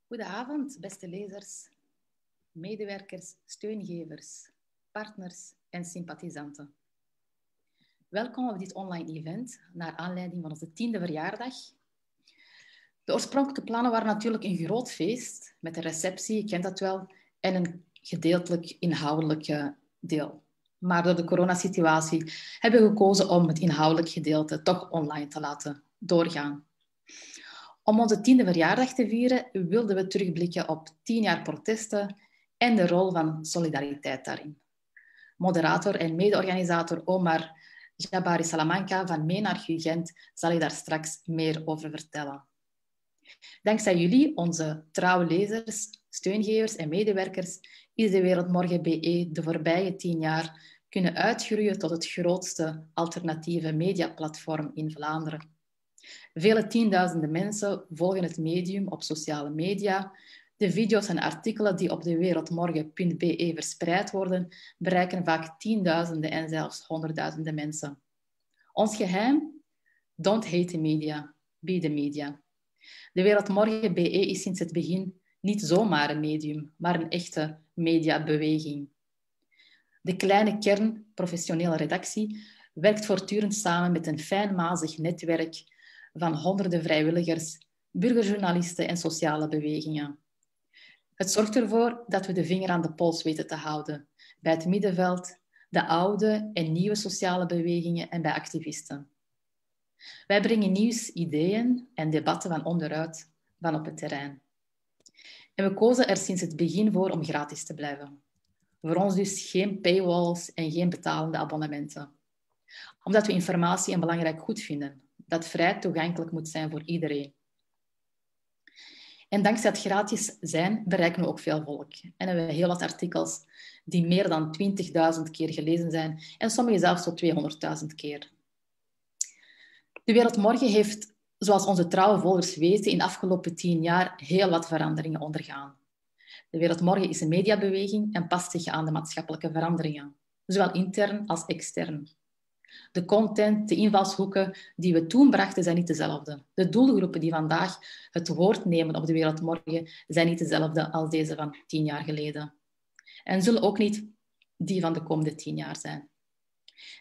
Goedenavond, beste lezers, medewerkers, steungevers, partners en sympathisanten. Welkom op dit online event, naar aanleiding van onze 10e verjaardag. De oorspronkelijke plannen waren natuurlijk een groot feest, met een receptie, je kent dat wel, en een gedeeltelijk inhoudelijk deel. Maar door de coronasituatie hebben we gekozen om het inhoudelijk gedeelte toch online te laten doorgaan. Om onze 10e verjaardag te vieren wilden we terugblikken op 10 jaar protesten en de rol van solidariteit daarin. Moderator en mede-organisator Omar Jabari Salamanca van Meenarchief Gent zal je daar straks meer over vertellen. Dankzij jullie, onze trouwe lezers, steungevers en medewerkers, is DeWereldMorgen BE de voorbije 10 jaar kunnen uitgroeien tot het grootste alternatieve mediaplatform in Vlaanderen. Vele tienduizenden mensen volgen het medium op sociale media. De video's en artikelen die op DeWereldMorgen.be verspreid worden, bereiken vaak tienduizenden en zelfs honderdduizenden mensen. Ons geheim? Don't hate the media, be the media. DeWereldMorgen.be is sinds het begin niet zomaar een medium, maar een echte mediabeweging. De kleine kern, professionele redactie, werkt voortdurend samen met een fijnmazig netwerk van honderden vrijwilligers, burgerjournalisten en sociale bewegingen. Het zorgt ervoor dat we de vinger aan de pols weten te houden, bij het middenveld, de oude en nieuwe sociale bewegingen en bij activisten. Wij brengen nieuws, ideeën en debatten van onderuit, van op het terrein. En we kozen er sinds het begin voor om gratis te blijven. Voor ons dus geen paywalls en geen betalende abonnementen. Omdat we informatie een belangrijk goed vinden, dat vrij toegankelijk moet zijn voor iedereen. En dankzij het gratis zijn bereiken we ook veel volk. En hebben we heel wat artikels die meer dan 20.000 keer gelezen zijn en sommige zelfs tot 200.000 keer. DeWereldMorgen heeft, zoals onze trouwe volgers weten, in de afgelopen 10 jaar heel wat veranderingen ondergaan. DeWereldMorgen is een mediabeweging en past zich aan de maatschappelijke veranderingen, zowel intern als extern. De content, de invalshoeken die we toen brachten, zijn niet dezelfde. De doelgroepen die vandaag het woord nemen op DeWereldMorgen zijn niet dezelfde als deze van 10 jaar geleden. En zullen ook niet die van de komende 10 jaar zijn.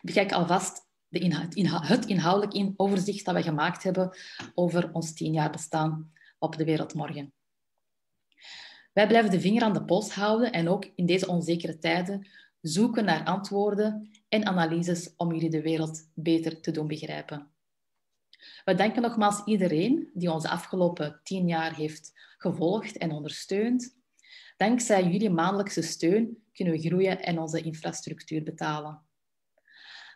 Bekijk alvast het inhoudelijk overzicht dat we gemaakt hebben over ons 10 jaar bestaan op DeWereldMorgen. Wij blijven de vinger aan de pols houden en ook in deze onzekere tijden zoeken naar antwoorden en analyses om jullie de wereld beter te doen begrijpen. We danken nogmaals iedereen die ons de afgelopen 10 jaar heeft gevolgd en ondersteund. Dankzij jullie maandelijkse steun kunnen we groeien en onze infrastructuur betalen.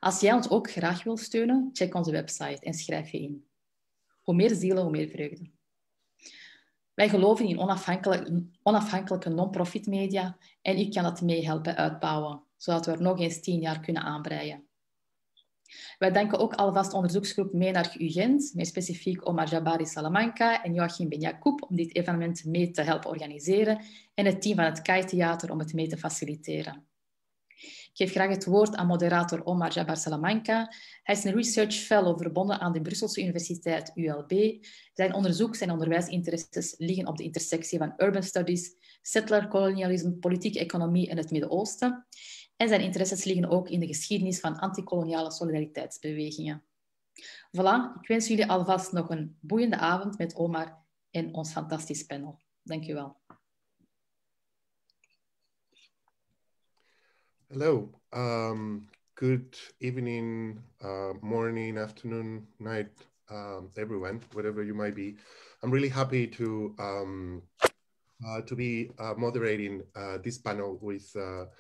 Als jij ons ook graag wilt steunen, check onze website en schrijf je in. Hoe meer zielen, hoe meer vreugde. Wij geloven in onafhankelijke non-profit media en u kan dat meehelpen uitbouwen, zodat we er nog eens 10 jaar kunnen aanbreien. Wij danken ook alvast onderzoeksgroep Meenarchief Gent, met specifiek Omar Jabari Salamanca en Joachim Ben-Jacoub om dit evenement mee te helpen organiseren en het team van het KAI-theater om het mee te faciliteren. Ik geef graag het woord aan moderator Omar Jabbar Salamanca. Hij is een research fellow verbonden aan de Brusselse Universiteit ULB. Zijn onderzoeks- en onderwijsinteresses liggen op de intersectie van urban studies, settler colonialisme, politieke economie en het Midden-Oosten. En zijn interesses liggen ook in de geschiedenis van antikoloniale solidariteitsbewegingen. Voilà, ik wens jullie alvast nog een boeiende avond met Omar en ons fantastisch panel. Dank u wel. Hello, good evening, morning, afternoon, night, everyone, whatever you might be. I'm really happy to be moderating this panel with a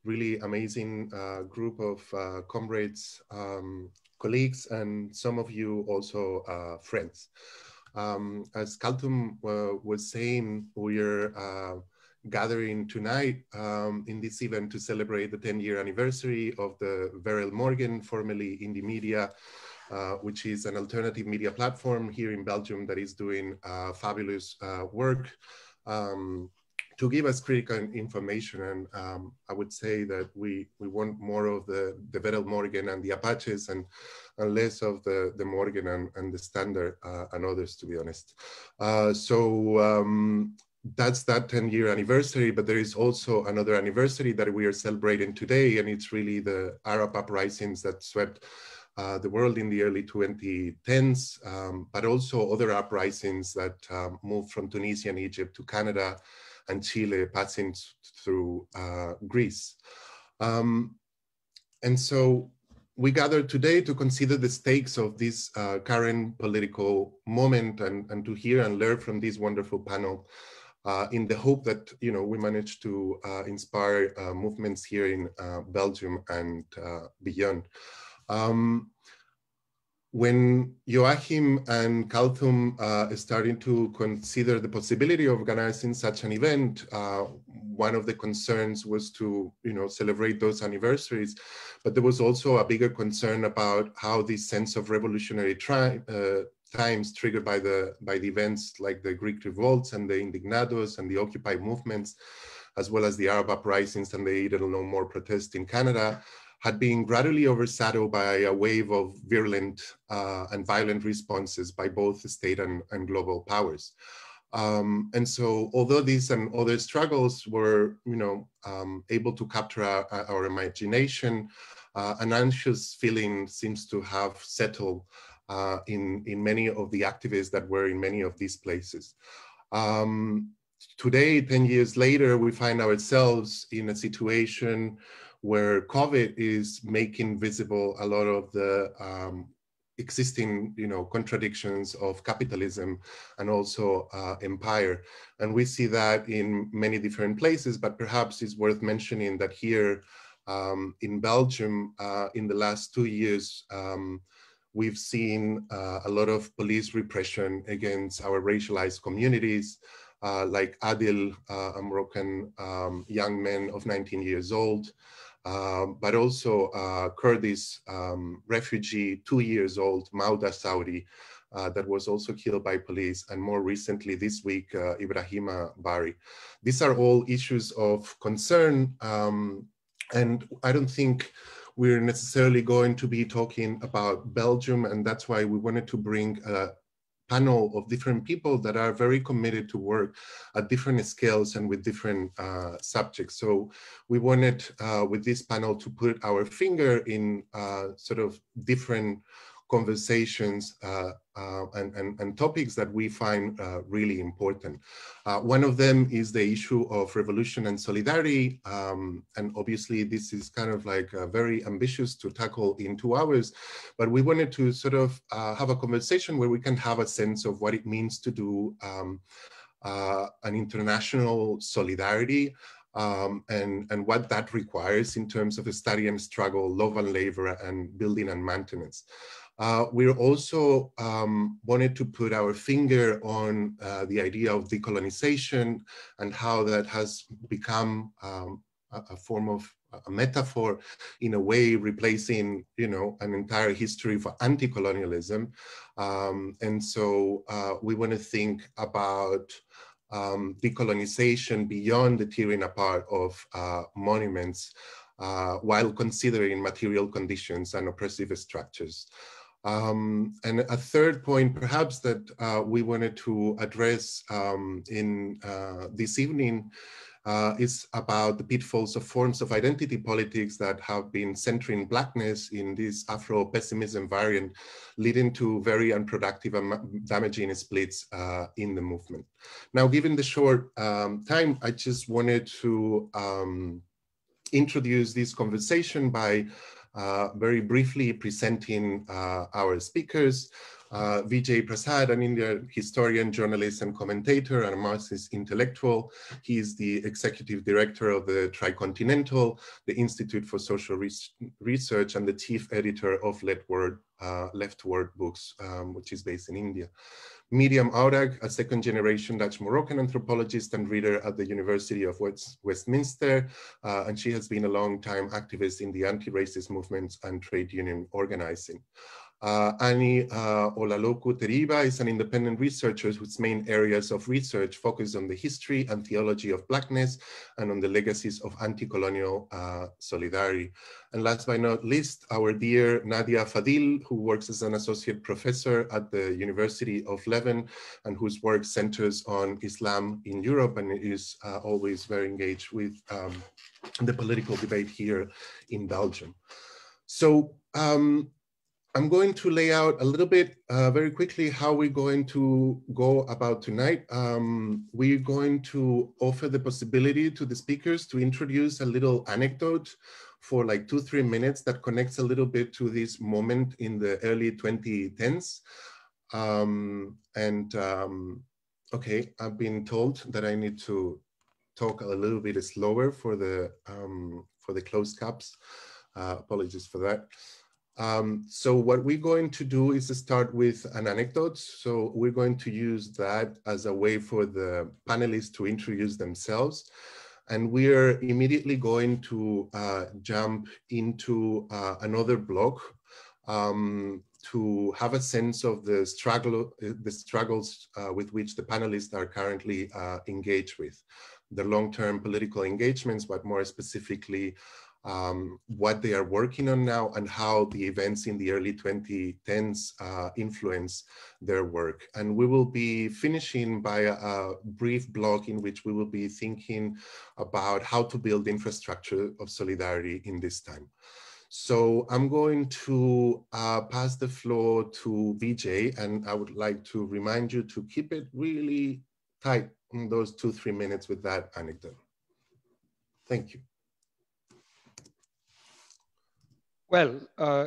really amazing group of comrades, colleagues, and some of you also friends. As Kaltum was saying, we're gathering tonight in this event to celebrate the 10-year anniversary of the DeWereldMorgen, formerly Indie Media, which is an alternative media platform here in Belgium that is doing fabulous work to give us critical information. And I would say that we want more of the DeWereldMorgen and the Apaches and less of the Morgen and the Standard and others, to be honest. that's that 10-year anniversary, but there is also another anniversary that we are celebrating today, and it's really the Arab uprisings that swept the world in the early 2010s, but also other uprisings that moved from Tunisia and Egypt to Canada and Chile, passing through Greece. And so we gathered today to consider the stakes of this current political moment and to hear and learn from this wonderful panel in the hope that, you know, we manage to inspire movements here in Belgium and beyond. When Joachim and Kalthum started to consider the possibility of organizing such an event, one of the concerns was to, you know, celebrate those anniversaries, but there was also a bigger concern about how this sense of revolutionary times triggered by the events like the Greek revolts and the Indignados and the Occupy movements, as well as the Arab uprisings and the Little No More protest in Canada, had been gradually overshadowed by a wave of virulent and violent responses by both the state and global powers. And so, although these and other struggles were, you know, able to capture our imagination, an anxious feeling seems to have settled in many of the activists that were in many of these places. Today, 10 years later, we find ourselves in a situation where COVID is making visible a lot of the existing, you know, contradictions of capitalism and also empire. And we see that in many different places, but perhaps it's worth mentioning that here in Belgium, in the last 2 years, we've seen a lot of police repression against our racialized communities, like Adil, a Moroccan young man of 19 years old, but also Kurdish refugee, 2 years old, Mauda Saudi, that was also killed by police, and more recently this week, Ibrahima Bari. These are all issues of concern, and I don't think we're necessarily going to be talking about Belgium, and that's why we wanted to bring a panel of different people that are very committed to work at different scales and with different subjects. So we wanted with this panel to put our finger in sort of different conversations and topics that we find really important. One of them is the issue of revolution and solidarity. And obviously this is kind of like very ambitious to tackle in 2 hours, but we wanted to sort of have a conversation where we can have a sense of what it means to do an international solidarity, and what that requires in terms of study and struggle, love and labor, and building and maintenance. We also wanted to put our finger on the idea of decolonization and how that has become a form of a metaphor, in a way replacing, you know, an entire history for anti-colonialism. And so we want to think about decolonization beyond the tearing apart of monuments, while considering material conditions and oppressive structures. And a third point, perhaps, that we wanted to address in this evening is about the pitfalls of forms of identity politics that have been centering Blackness in this Afro-pessimism variant, leading to very unproductive and damaging splits in the movement. Now, given the short time, I just wanted to introduce this conversation by very briefly presenting our speakers. Vijay Prasad, an Indian historian, journalist, and commentator, and a Marxist intellectual. He is the executive director of the Tri-Continental, the Institute for Social Research, and the chief editor of Leftward Books, which is based in India. Miriam Aurag, a second-generation Dutch-Moroccan anthropologist and reader at the University of Westminster, and she has been a long-time activist in the anti-racist movements and trade union organizing. Annie Olaloku Teriba is an independent researcher whose main areas of research focus on the history and theology of Blackness and on the legacies of anti-colonial solidarity. And last but not least, our dear Nadia Fadil, who works as an associate professor at the University of Leuven and whose work centers on Islam in Europe and is always very engaged with the political debate here in Belgium. So, I'm going to lay out a little bit very quickly how we're going to go about tonight. We're going to offer the possibility to the speakers to introduce a little anecdote for like 2-3 minutes that connects a little bit to this moment in the early 2010s. Okay, I've been told that I need to talk a little bit slower for the closed caps. Apologies for that. So what we're going to do is to start with an anecdote. So we're going to use that as a way for the panelists to introduce themselves. And we're immediately going to jump into another block to have a sense of the struggles with which the panelists are currently engaged with. The long-term political engagements, but more specifically, what they are working on now and how the events in the early 2010s influence their work. And we will be finishing by a brief block in which we will be thinking about how to build infrastructure of solidarity in this time. So I'm going to pass the floor to Vijay, and I would like to remind you to keep it really tight in those 2-3 minutes with that anecdote. Thank you. Well,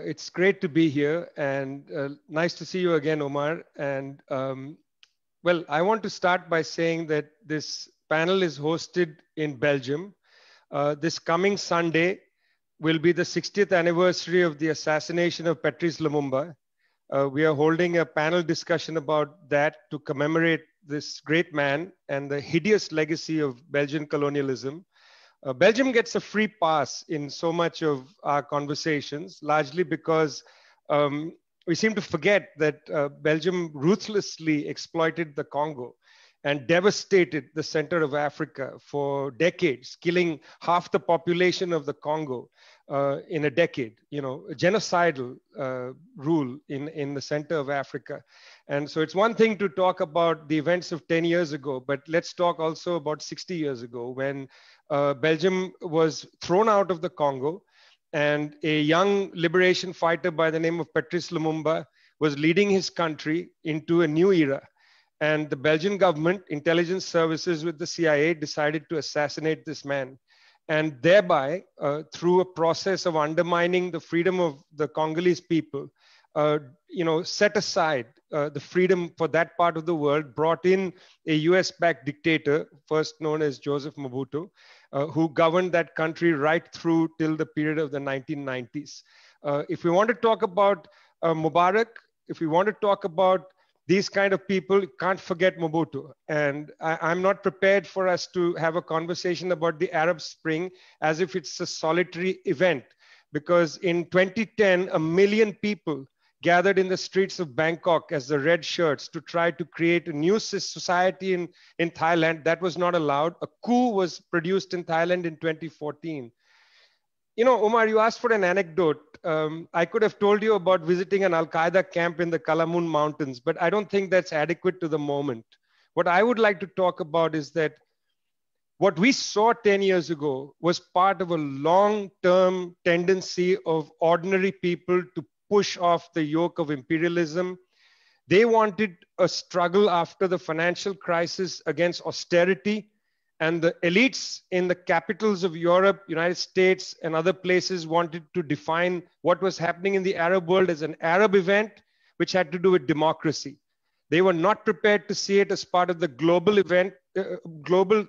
it's great to be here and nice to see you again, Omar. And well, I want to start by saying that this panel is hosted in Belgium. This coming Sunday will be the 60th anniversary of the assassination of Patrice Lumumba. We are holding a panel discussion about that to commemorate this great man and the hideous legacy of Belgian colonialism. Belgium gets a free pass in so much of our conversations, largely because we seem to forget that Belgium ruthlessly exploited the Congo and devastated the center of Africa for decades, killing half the population of the Congo in a decade, you know, a genocidal rule in the center of Africa. And so it's one thing to talk about the events of 10 years ago, but let's talk also about 60 years ago when Belgium was thrown out of the Congo and a young liberation fighter by the name of Patrice Lumumba was leading his country into a new era. And the Belgian government, intelligence services with the CIA decided to assassinate this man. And thereby, through a process of undermining the freedom of the Congolese people, you know, set aside the freedom for that part of the world, brought in a US-backed dictator, first known as Joseph Mobutu, who governed that country right through till the period of the 1990s. If we want to talk about Mubarak, if we want to talk about these kind of people, you can't forget Mobutu. And I'm not prepared for us to have a conversation about the Arab Spring as if it's a solitary event, because in 2010, 1 million people gathered in the streets of Bangkok as the red shirts to try to create a new society in Thailand. That was not allowed. A coup was produced in Thailand in 2014. You know, Omar, you asked for an anecdote. I could have told you about visiting an Al-Qaeda camp in the Kalamun Mountains, but I don't think that's adequate to the moment. What I would like to talk about is that what we saw 10 years ago was part of a long-term tendency of ordinary people to push off the yoke of imperialism. They wanted a struggle after the financial crisis against austerity, and the elites in the capitals of Europe, United States, and other places wanted to define what was happening in the Arab world as an Arab event, which had to do with democracy. They were not prepared to see it as part of the global event, global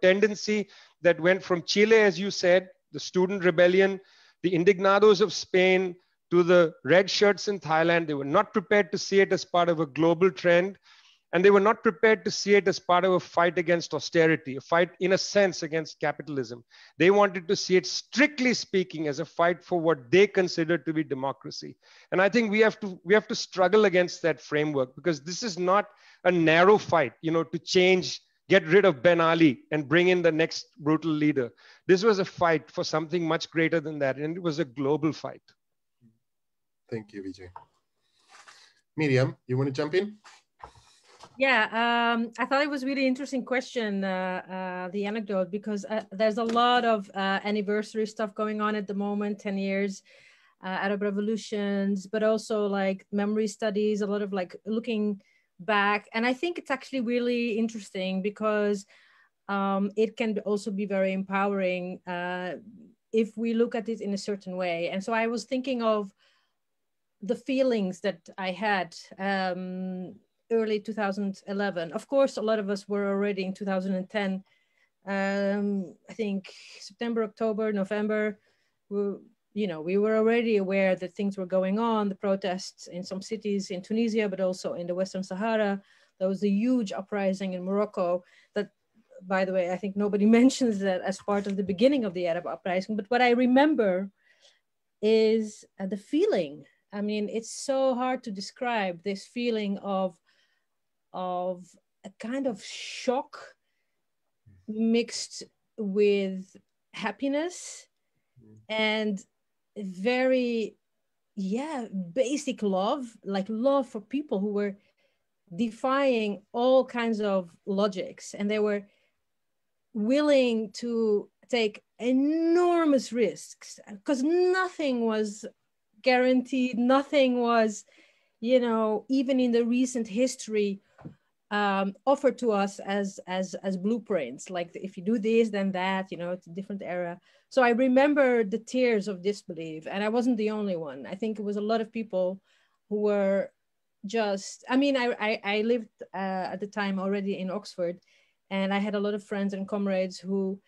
tendency that went from Chile, as you said, the student rebellion, the indignados of Spain, to the red shirts in Thailand. They were not prepared to see it as part of a global trend. And they were not prepared to see it as part of a fight against austerity, a fight in a sense against capitalism. They wanted to see it, strictly speaking, as a fight for what they considered to be democracy. And I think we have to struggle against that framework, because this is not a narrow fight, to change, get rid of Ben Ali and bring in the next brutal leader. This was a fight for something much greater than that, and it was a global fight. Thank you, Vijay. Miriam, you want to jump in? Yeah, I thought it was a really interesting question, the anecdote, because there's a lot of anniversary stuff going on at the moment, 10 years, Arab revolutions, but also like memory studies, a lot of like looking back. And I think it's actually really interesting because it can also be very empowering if we look at it in a certain way. And so I was thinking of the feelings that I had early 2011. Of course, a lot of us were already in 2010. I think September, October, November, we were already aware that things were going on, the protests in some cities in Tunisia, but also in the Western Sahara. There was a huge uprising in Morocco that, by the way, I think nobody mentions that as part of the beginning of the Arab uprising. But what I remember is the feeling. I mean, it's so hard to describe this feeling of a kind of shock mixed with happiness and very, basic love, like love for people who were defying all kinds of logics, and they were willing to take enormous risks because nothing was guaranteed, nothing was, even in the recent history, offered to us as blueprints, like if you do this then that, it's a different era. So I remember the tears of disbelief, and I wasn't the only one. I think it was a lot of people who were just, I lived at the time already in Oxford, and I had a lot of friends and comrades who,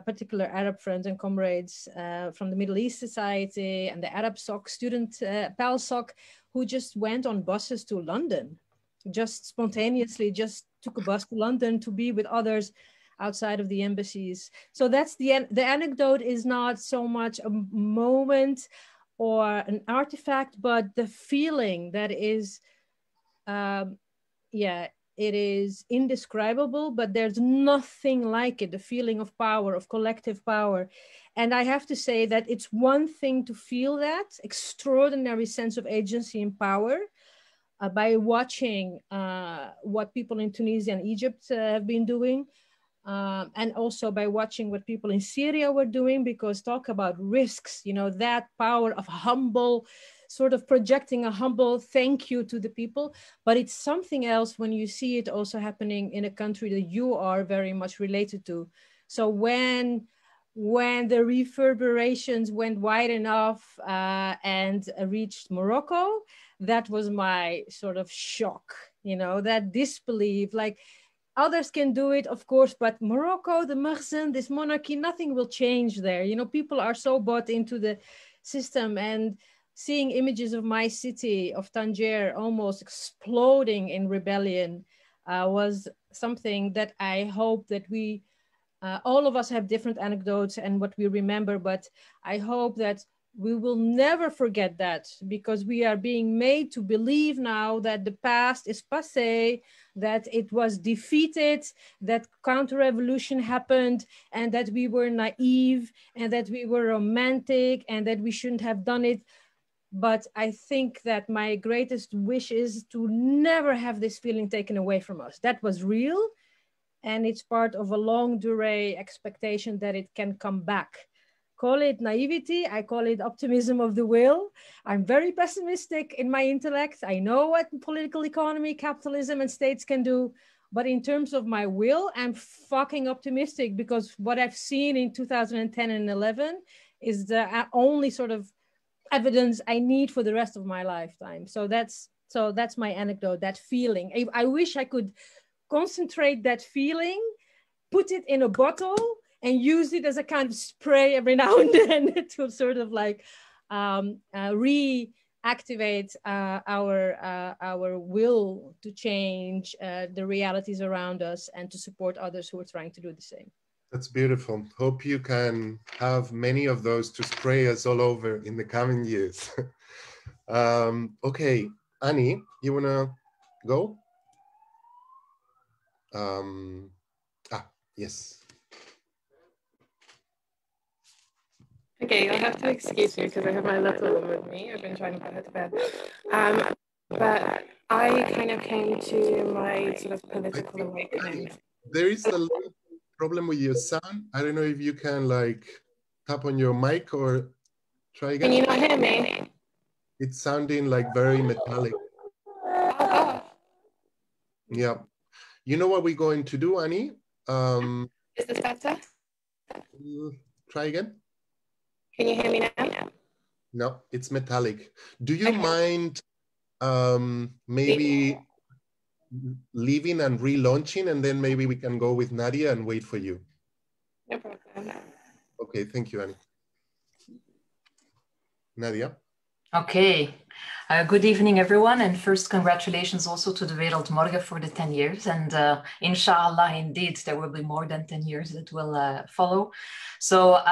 particular Arab friends and comrades from the Middle East Society and the Arab SOC student, PALSOC, who just went on buses to London, just spontaneously just took a bus to London to be with others outside of the embassies. So that's the anecdote is not so much a moment or an artifact, but the feeling that is, it is indescribable, but there's nothing like it, the feeling of power, of collective power. And I have to say that it's one thing to feel that extraordinary sense of agency and power by watching what people in Tunisia and Egypt have been doing, and also by watching what people in Syria were doing, because talk about risks, that power of humble, sort of projecting a humble thank you to the people. But it's something else when you see it also happening in a country that you are very much related to. So when the reverberations went wide enough and reached Morocco, that was my sort of shock, that disbelief, like others can do it, of course, but Morocco, the Mersin, this monarchy, nothing will change there. People are so bought into the system, and seeing images of my city, of Tangier, almost exploding in rebellion was something that I hope that we, all of us have different anecdotes and what we remember, but I hope that we will never forget that, because we are being made to believe now that the past is passé, that it was defeated, that counter-revolution happened, and that we were naive, and that we were romantic, and that we shouldn't have done it. But I think that my greatest wish is to never have this feeling taken away from us. That was real, and it's part of a long durée expectation that it can come back. Call it naivety, I call it optimism of the will. I'm very pessimistic in my intellect. I know what political economy, capitalism, and states can do. But in terms of my will, I'm fucking optimistic, because what I've seen in 2010 and 11 is the only sort of evidence I need for the rest of my lifetime. So that's my anecdote, that feeling. I wish I could concentrate that feeling, put it in a bottle, and use it as a kind of spray every now and then to sort of like reactivate activate our will to change the realities around us and to support others who are trying to do the same. That's beautiful. Hope you can have many of those to spray us all over in the coming years. Okay, Annie, you wanna go? Yes. Okay, you'll have to excuse me because I have my little one with me. I've been trying to put her to bed. But I kind of came to my sort of political awakening. There is a little problem with your sound. I don't know if you can like tap on your mic or try again. Can you not hear me? It's sounding like very metallic. Oh. Yeah. You know what we're going to do, Annie? Is this better? Try again. Can you hear me now? No, it's metallic. Do you mind maybe leaving and relaunching, and then maybe we can go with Nadia and wait for you? No problem. Okay, thank you, Annie. Nadia? Okay. Good evening, everyone. And first, congratulations also to DeWereldMorgen for the 10 years. And inshallah, indeed, there will be more than 10 years that will follow. So,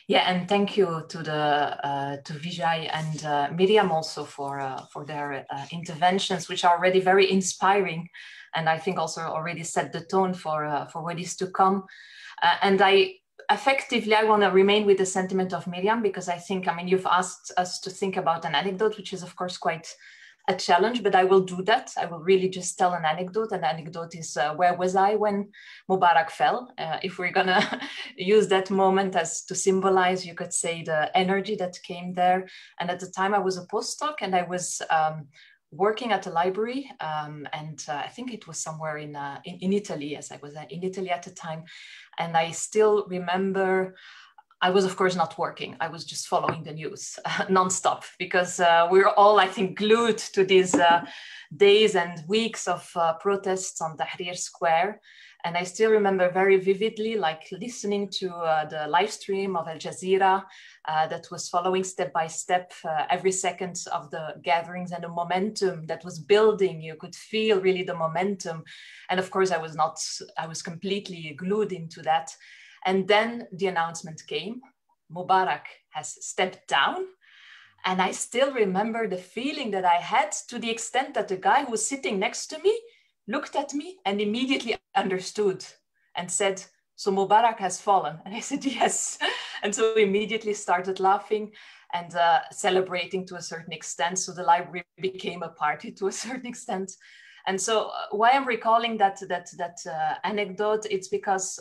yeah, and thank you to to Vijay and Miriam also for their interventions, which are already very inspiring. And I think also already set the tone for what is to come. And effectively, I want to remain with the sentiment of Miriam, because I think, I mean, you've asked us to think about an anecdote, which is, of course, quite a challenge, but I will do that. I will really just tell an anecdote. An anecdote is where was I when Mubarak fell? If we're going to use that moment as to symbolize, you could say, the energy that came there. And at the time, I was a postdoc, and I was working at a library, and I think it was somewhere in Italy, as I was in Italy at the time. And I still remember, I was, of course, not working. I was just following the news nonstop, because we're all, I think, glued to these days and weeks of protests on Tahrir Square. And I still remember very vividly, like listening to the live stream of Al Jazeera that was following step by step every second of the gatherings, and the momentum that was building. You could feel really the momentum. And of course, I was completely glued into that. And then the announcement came, Mubarak has stepped down. And I still remember the feeling that I had, to the extent that the guy who was sitting next to me looked at me and immediately understood and said, "So Mubarak has fallen?" And I said, "Yes." And so we immediately started laughing and celebrating to a certain extent. So the library became a party to a certain extent. And so why I'm recalling that anecdote, it's because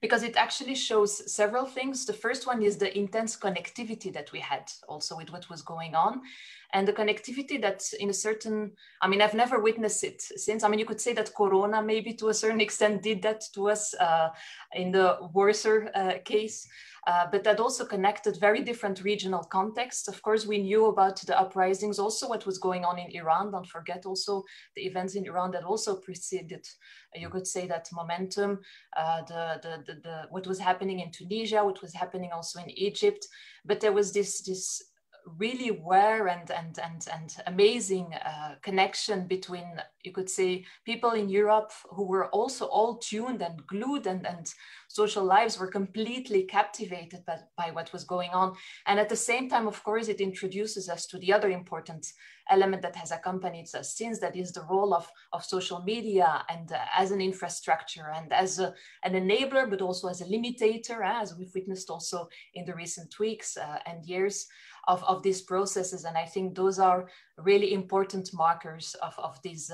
it actually shows several things. The first one is the intense connectivity that we had also with what was going on. And the connectivity that in a certain, I mean, I've never witnessed it since. I mean, you could say that Corona maybe to a certain extent did that to us in the worser case. But that also connected very different regional contexts. Of course, we knew about the uprisings, also what was going on in Iran. Don't forget also the events in Iran that also preceded, you could say, that momentum, what was happening in Tunisia, what was happening also in Egypt. But there was this really rare and amazing connection between, you could say, people in Europe who were also all tuned and glued, and social lives were completely captivated by what was going on. And at the same time, of course, it introduces us to the other important element that has accompanied us since, that is the role of social media, and as an infrastructure and as an enabler, but also as a limitator, as we've witnessed also in the recent weeks and years of these processes. And I think those are really important markers of these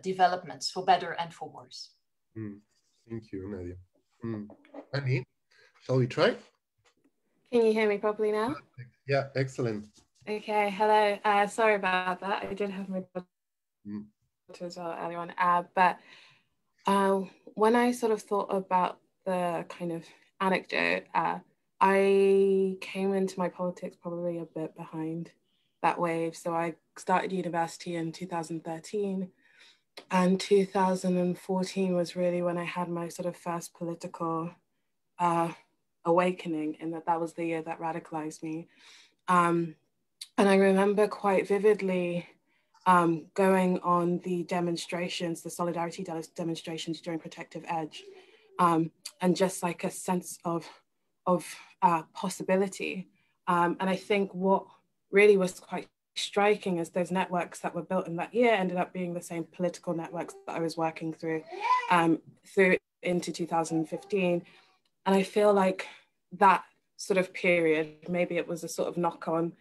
developments, for better and for worse. Thank you, Nadia. Annie, shall we try? Can you hear me properly now? Yeah, excellent. Okay, hello. Sorry about that. I did have my daughter as well earlier on. But when I sort of thought about the kind of anecdote, I came into my politics probably a bit behind that wave. So I started university in 2013, and 2014 was really when I had my sort of first political awakening, and that was the year that radicalized me. And I remember quite vividly going on the demonstrations, the solidarity demonstrations during Protective Edge, and just like a sense of possibility. And I think what really was quite striking is those networks that were built in that year ended up being the same political networks that I was working through into 2015. And I feel like that sort of period, maybe it was a sort of knock on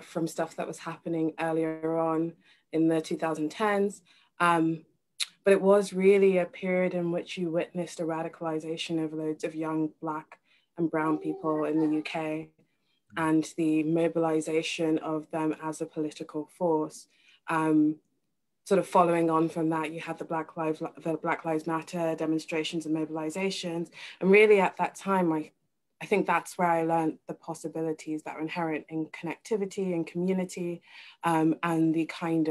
from stuff that was happening earlier on in the 2010s. But it was really a period in which you witnessed a radicalization of loads of young Black and brown people in the UK, and the mobilization of them as a political force. Sort of following on from that, you had the Black Lives Matter demonstrations and mobilizations. And really at that time, I think that's where I learned the possibilities that are inherent in connectivity and community, and the kind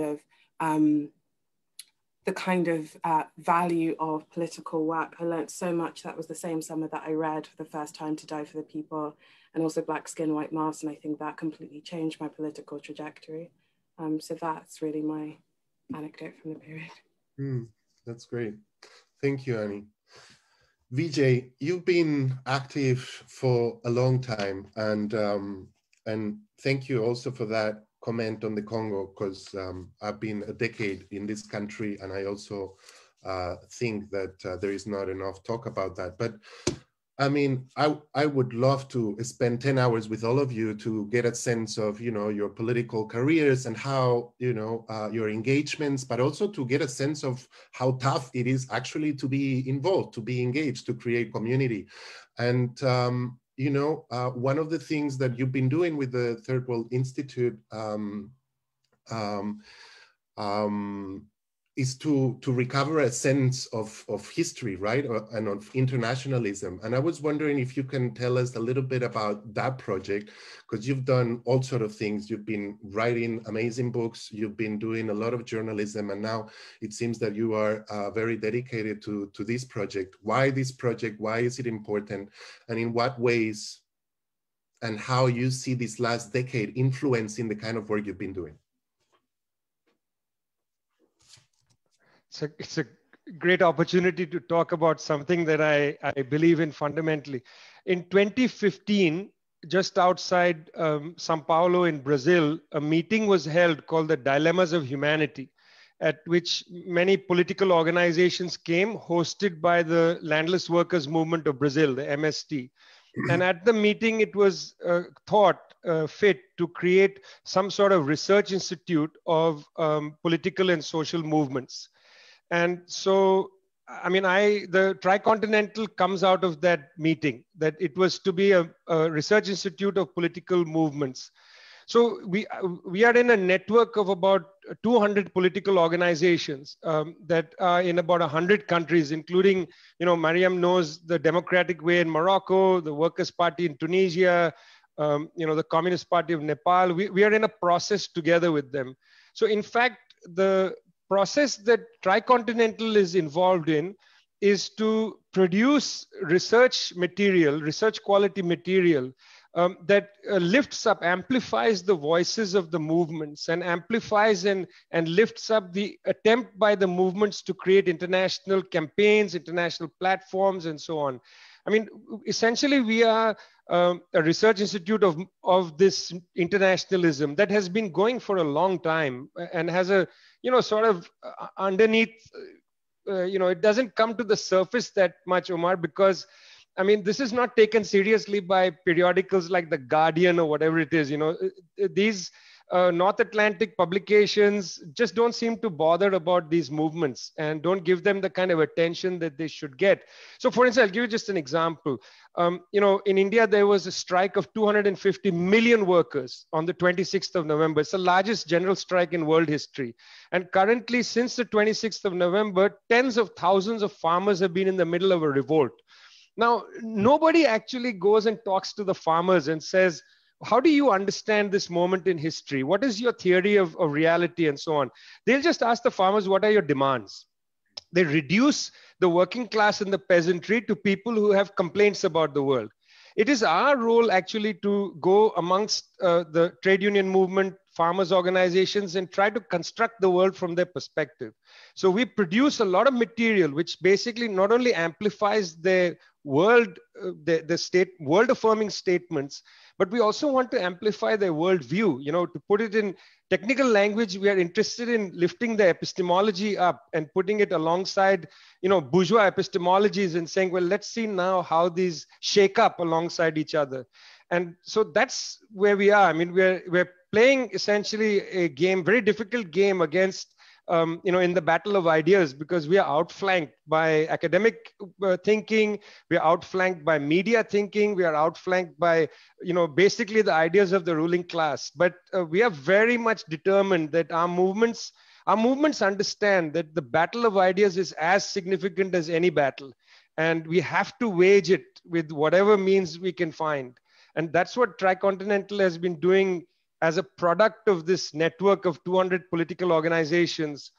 of value of political work. I learned so much. That was the same summer that I read for the first time To Die for the People, and also Black Skin, White Mask. And I think that completely changed my political trajectory. So that's really my anecdote from the period. That's great. Thank you, Annie. Vijay, you've been active for a long time, and thank you also for that comment on the Congo, because I've been a decade in this country, and I also think that there is not enough talk about that. But I mean, I would love to spend 10 hours with all of you to get a sense of, your political careers and how, your engagements, but also to get a sense of how tough it is actually to be involved, to be engaged, to create community. And, one of the things that you've been doing with the Third World Institute is to recover a sense of history, right? And of internationalism. And I was wondering if you can tell us a little bit about that project, because you've done all sorts of things. You've been writing amazing books, you've been doing a lot of journalism, and now it seems that you are very dedicated to this project. Why this project? Why is it important? And in what ways and how you see this last decade influencing the kind of work you've been doing? It's a great opportunity to talk about something that I believe in fundamentally. In 2015, just outside Sao Paulo in Brazil, a meeting was held called the Dilemmas of Humanity, at which many political organizations came, hosted by the Landless Workers Movement of Brazil, the MST. And at the meeting, it was thought fit to create some sort of research institute of political and social movements. And so, I mean, the Tri-Continental comes out of that meeting, that it was to be a research institute of political movements. So we are in a network of about 200 political organizations that are in about 100 countries, including, Mariam knows the Democratic Way in Morocco, the Workers' Party in Tunisia, the Communist Party of Nepal. We are in a process together with them. So in fact, the process that Tri-Continental is involved in is to produce research material, research quality material that lifts up, amplifies the voices of the movements, and amplifies and lifts up the attempt by the movements to create international campaigns, international platforms, and so on. I mean, essentially, we are a research institute of this internationalism that has been going for a long time and has a, sort of underneath, it doesn't come to the surface that much, Omar, because, I mean, this is not taken seriously by periodicals like The Guardian or whatever it is. These North Atlantic publications just don't seem to bother about these movements and don't give them the kind of attention that they should get. So for instance, I'll give you just an example. In India, there was a strike of 250 million workers on the 26th of November. It's the largest general strike in world history. And currently, since the 26th of November, tens of thousands of farmers have been in the middle of a revolt. Now, nobody actually goes and talks to the farmers and says, how do you understand this moment in history? What is your theory of reality and so on? They'll just ask the farmers, what are your demands? They reduce the working class and the peasantry to people who have complaints about the world. it is our role actually to go amongst the trade union movement, farmers organizations, and try to construct the world from their perspective. So we produce a lot of material which basically not only amplifies their world, world affirming statements, but we also want to amplify their worldview. You know, to put it in technical language, we are interested in lifting the epistemology up and putting it alongside, you know, bourgeois epistemologies and saying, well, let's see now how these shake up alongside each other. And so that's where we are. I mean, we're playing essentially a game, very difficult game against, you know, in the battle of ideas, because we are outflanked by academic thinking, we are outflanked by media thinking, we are outflanked by, you know, basically the ideas of the ruling class. But we are very much determined that our movements understand that the battle of ideas is as significant as any battle, and we have to wage it with whatever means we can find. And that's what Tri-Continental has been doing as a product of this network of 200 political organizations.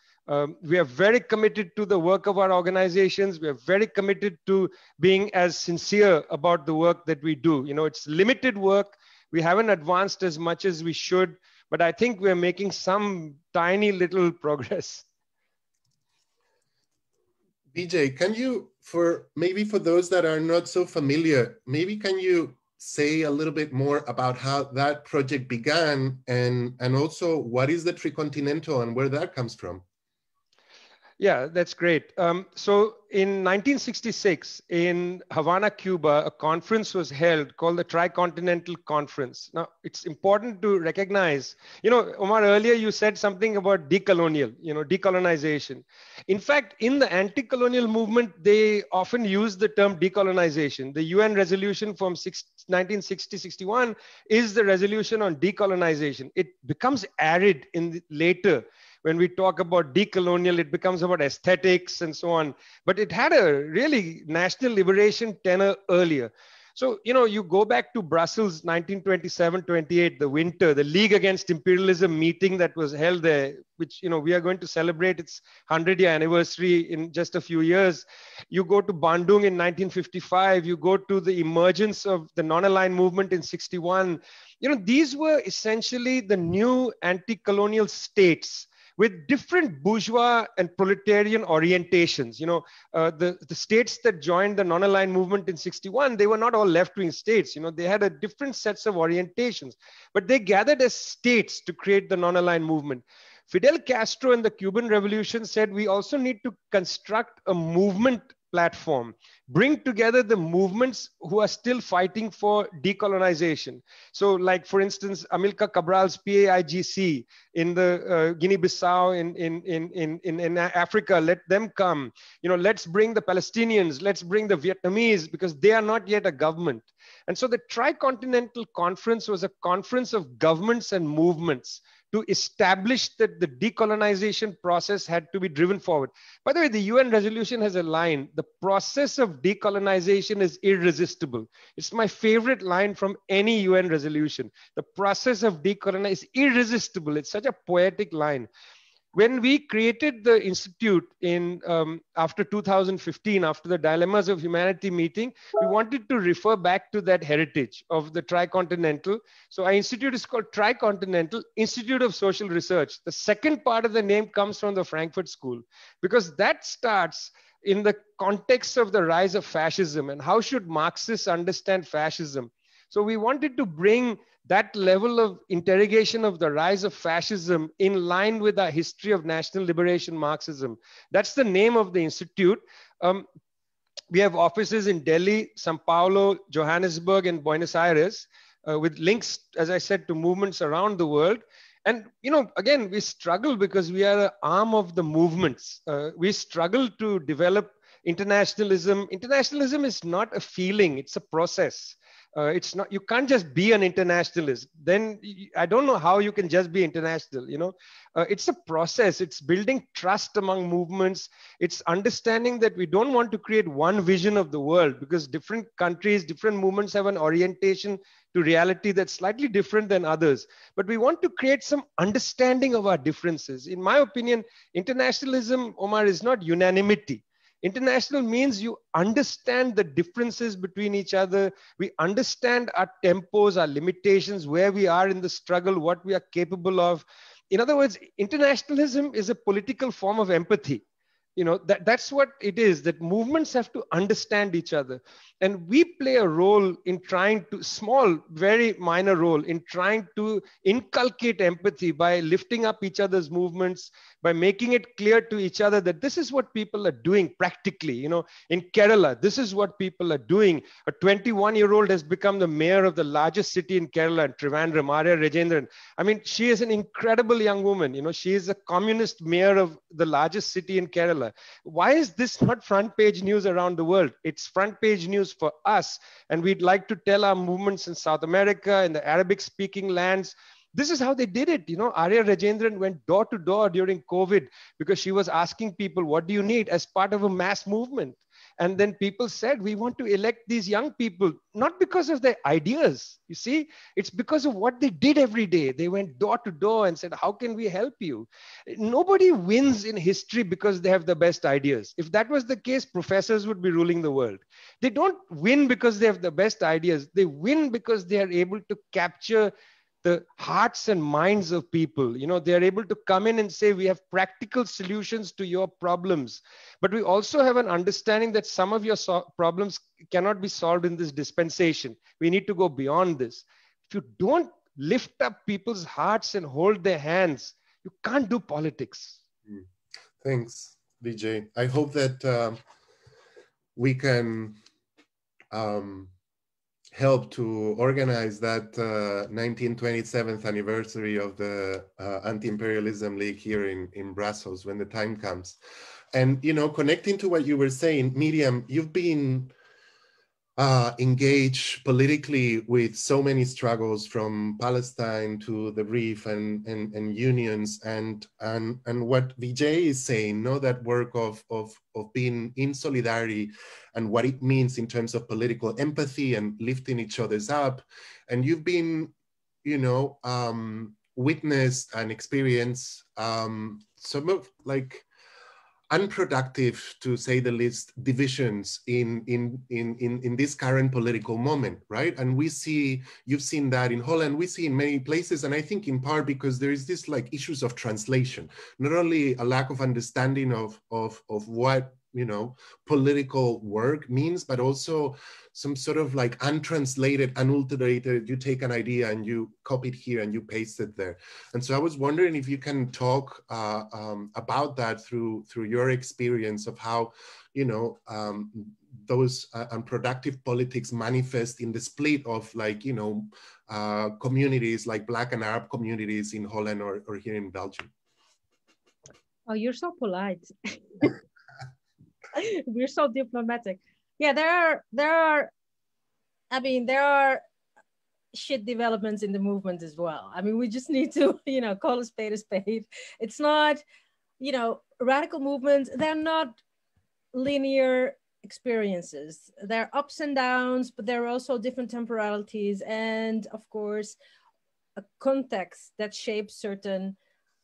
We are very committed to the work of our organizations. We are very committed to being as sincere about the work that we do. You know, it's limited work. We haven't advanced as much as we should, but I think we're making some tiny little progress. Vijay, can you, for those that are not so familiar, maybe can you say a little bit more about how that project began, and also what is the Tri-Continental and where that comes from? Yeah, that's great. So in 1966, in Havana, Cuba, a conference was held called the Tri-Continental Conference. Now, it's important to recognize, you know, Omar, earlier you said something about decolonization. In fact, in the anti-colonial movement, they often use the term decolonization. The UN resolution from 1960-61 is the resolution on decolonization. It becomes arid later. When we talk about decolonial, it becomes about aesthetics and so on. But it had a really national liberation tenor earlier. So, you know, you go back to Brussels, 1927-28, the winter, the League Against Imperialism meeting that was held there, which, you know, we are going to celebrate its 100-year anniversary in just a few years. You go to Bandung in 1955, you go to the emergence of the non-aligned movement in 61. You know, these were essentially the new anti-colonial states with different bourgeois and proletarian orientations. You know, the states that joined the non-aligned movement in 61, they were not all left-wing states. You know, they had a different sets of orientations, but they gathered as states to create the non-aligned movement. Fidel Castro in the Cuban Revolution said, we also need to construct a movement platform, bring together the movements who are still fighting for decolonization. So like, for instance, Amilcar Cabral's PAIGC in the Guinea-Bissau in Africa, let them come. You know, let's bring the Palestinians, let's bring the Vietnamese, because they are not yet a government. And so the Tri-Continental Conference was a conference of governments and movements to establish that the decolonization process had to be driven forward. By the way, the UN resolution has a line, the process of decolonization is irresistible. It's my favorite line from any UN resolution. The process of decolonization is irresistible. It's such a poetic line. When we created the institute in after 2015, after the Dilemmas of Humanity meeting, we wanted to refer back to that heritage of the Tri-Continental. So our institute is called Tri-Continental Institute of Social Research. The second part of the name comes from the Frankfurt School, because that starts in the context of the rise of fascism and how should Marxists understand fascism. So we wanted to bring that level of interrogation of the rise of fascism in line with our history of national liberation Marxism. That's the name of the institute. We have offices in Delhi, Sao Paulo, Johannesburg, and Buenos Aires, with links, as I said, to movements around the world. And, you know, again, we struggle because we are an arm of the movements. We struggle to develop internationalism. Internationalism is not a feeling, it's a process. It's not, you can't just be an internationalist. Then I don't know how you can just be international, you know. It's a process. It's building trust among movements. It's understanding that we don't want to create one vision of the world, because different countries, different movements have an orientation to reality that's slightly different than others. But we want to create some understanding of our differences. In my opinion, internationalism, Omar, is not unanimity. International means you understand the differences between each other. We understand our tempos, our limitations, where we are in the struggle, what we are capable of. In other words, internationalism is a political form of empathy. That's what it is, that movements have to understand each other. And we play a role in trying to, small, very minor role in trying to inculcate empathy by lifting up each other's movements, by making it clear to each other that this is what people are doing practically. In Kerala, this is what people are doing. A 21-year-old has become the mayor of the largest city in Kerala, Trivandrum, Arya Rajendran. I mean, she is an incredible young woman. She is a communist mayor of the largest city in Kerala. Why is this not front page news around the world? It's front page news for us. And we'd like to tell our movements in South America, in the Arabic speaking lands, this is how they did it. Arya Rajendran went door to door during COVID because she was asking people, what do you need, as part of a mass movement? And then people said, we want to elect these young people, not because of their ideas. You see, it's because of what they did every day. They went door to door and said, how can we help you? Nobody wins in history because they have the best ideas. If that was the case, professors would be ruling the world. They don't win because they have the best ideas. They win because they are able to capture the hearts and minds of people. They are able to come in and say, we have practical solutions to your problems. But we also have an understanding that some of your problems cannot be solved in this dispensation. We need to go beyond this. If you don't lift up people's hearts and hold their hands, you can't do politics. Thanks, Vijay. I hope that we can help to organize that 1927th anniversary of the Anti-Imperialism League here in Brussels when the time comes. And, connecting to what you were saying, Miriam, you've been engaged politically with so many struggles, from Palestine to the Reef and unions, and what Vijay is saying, that work of being in solidarity and what it means in terms of political empathy and lifting each other's up. And you've been, witnessed and experienced some of unproductive, to say the least, divisions in this current political moment, right? And you've seen that in Holland, we see in many places, and I think in part because there is this issues of translation, not only a lack of understanding of what political work means, but also some sort of untranslated, unadulterated, you take an idea and you copy it here and you paste it there. And so I was wondering if you can talk about that through your experience of how, those unproductive politics manifest in the split of communities like Black and Arab communities in Holland or here in Belgium. Oh, you're so polite. We're so diplomatic. Yeah, there are shit developments in the movement as well. I mean, we just need to, call a spade a spade. It's not, radical movements, they're not linear experiences. There are ups and downs, but there are also different temporalities and, of course, a context that shapes certain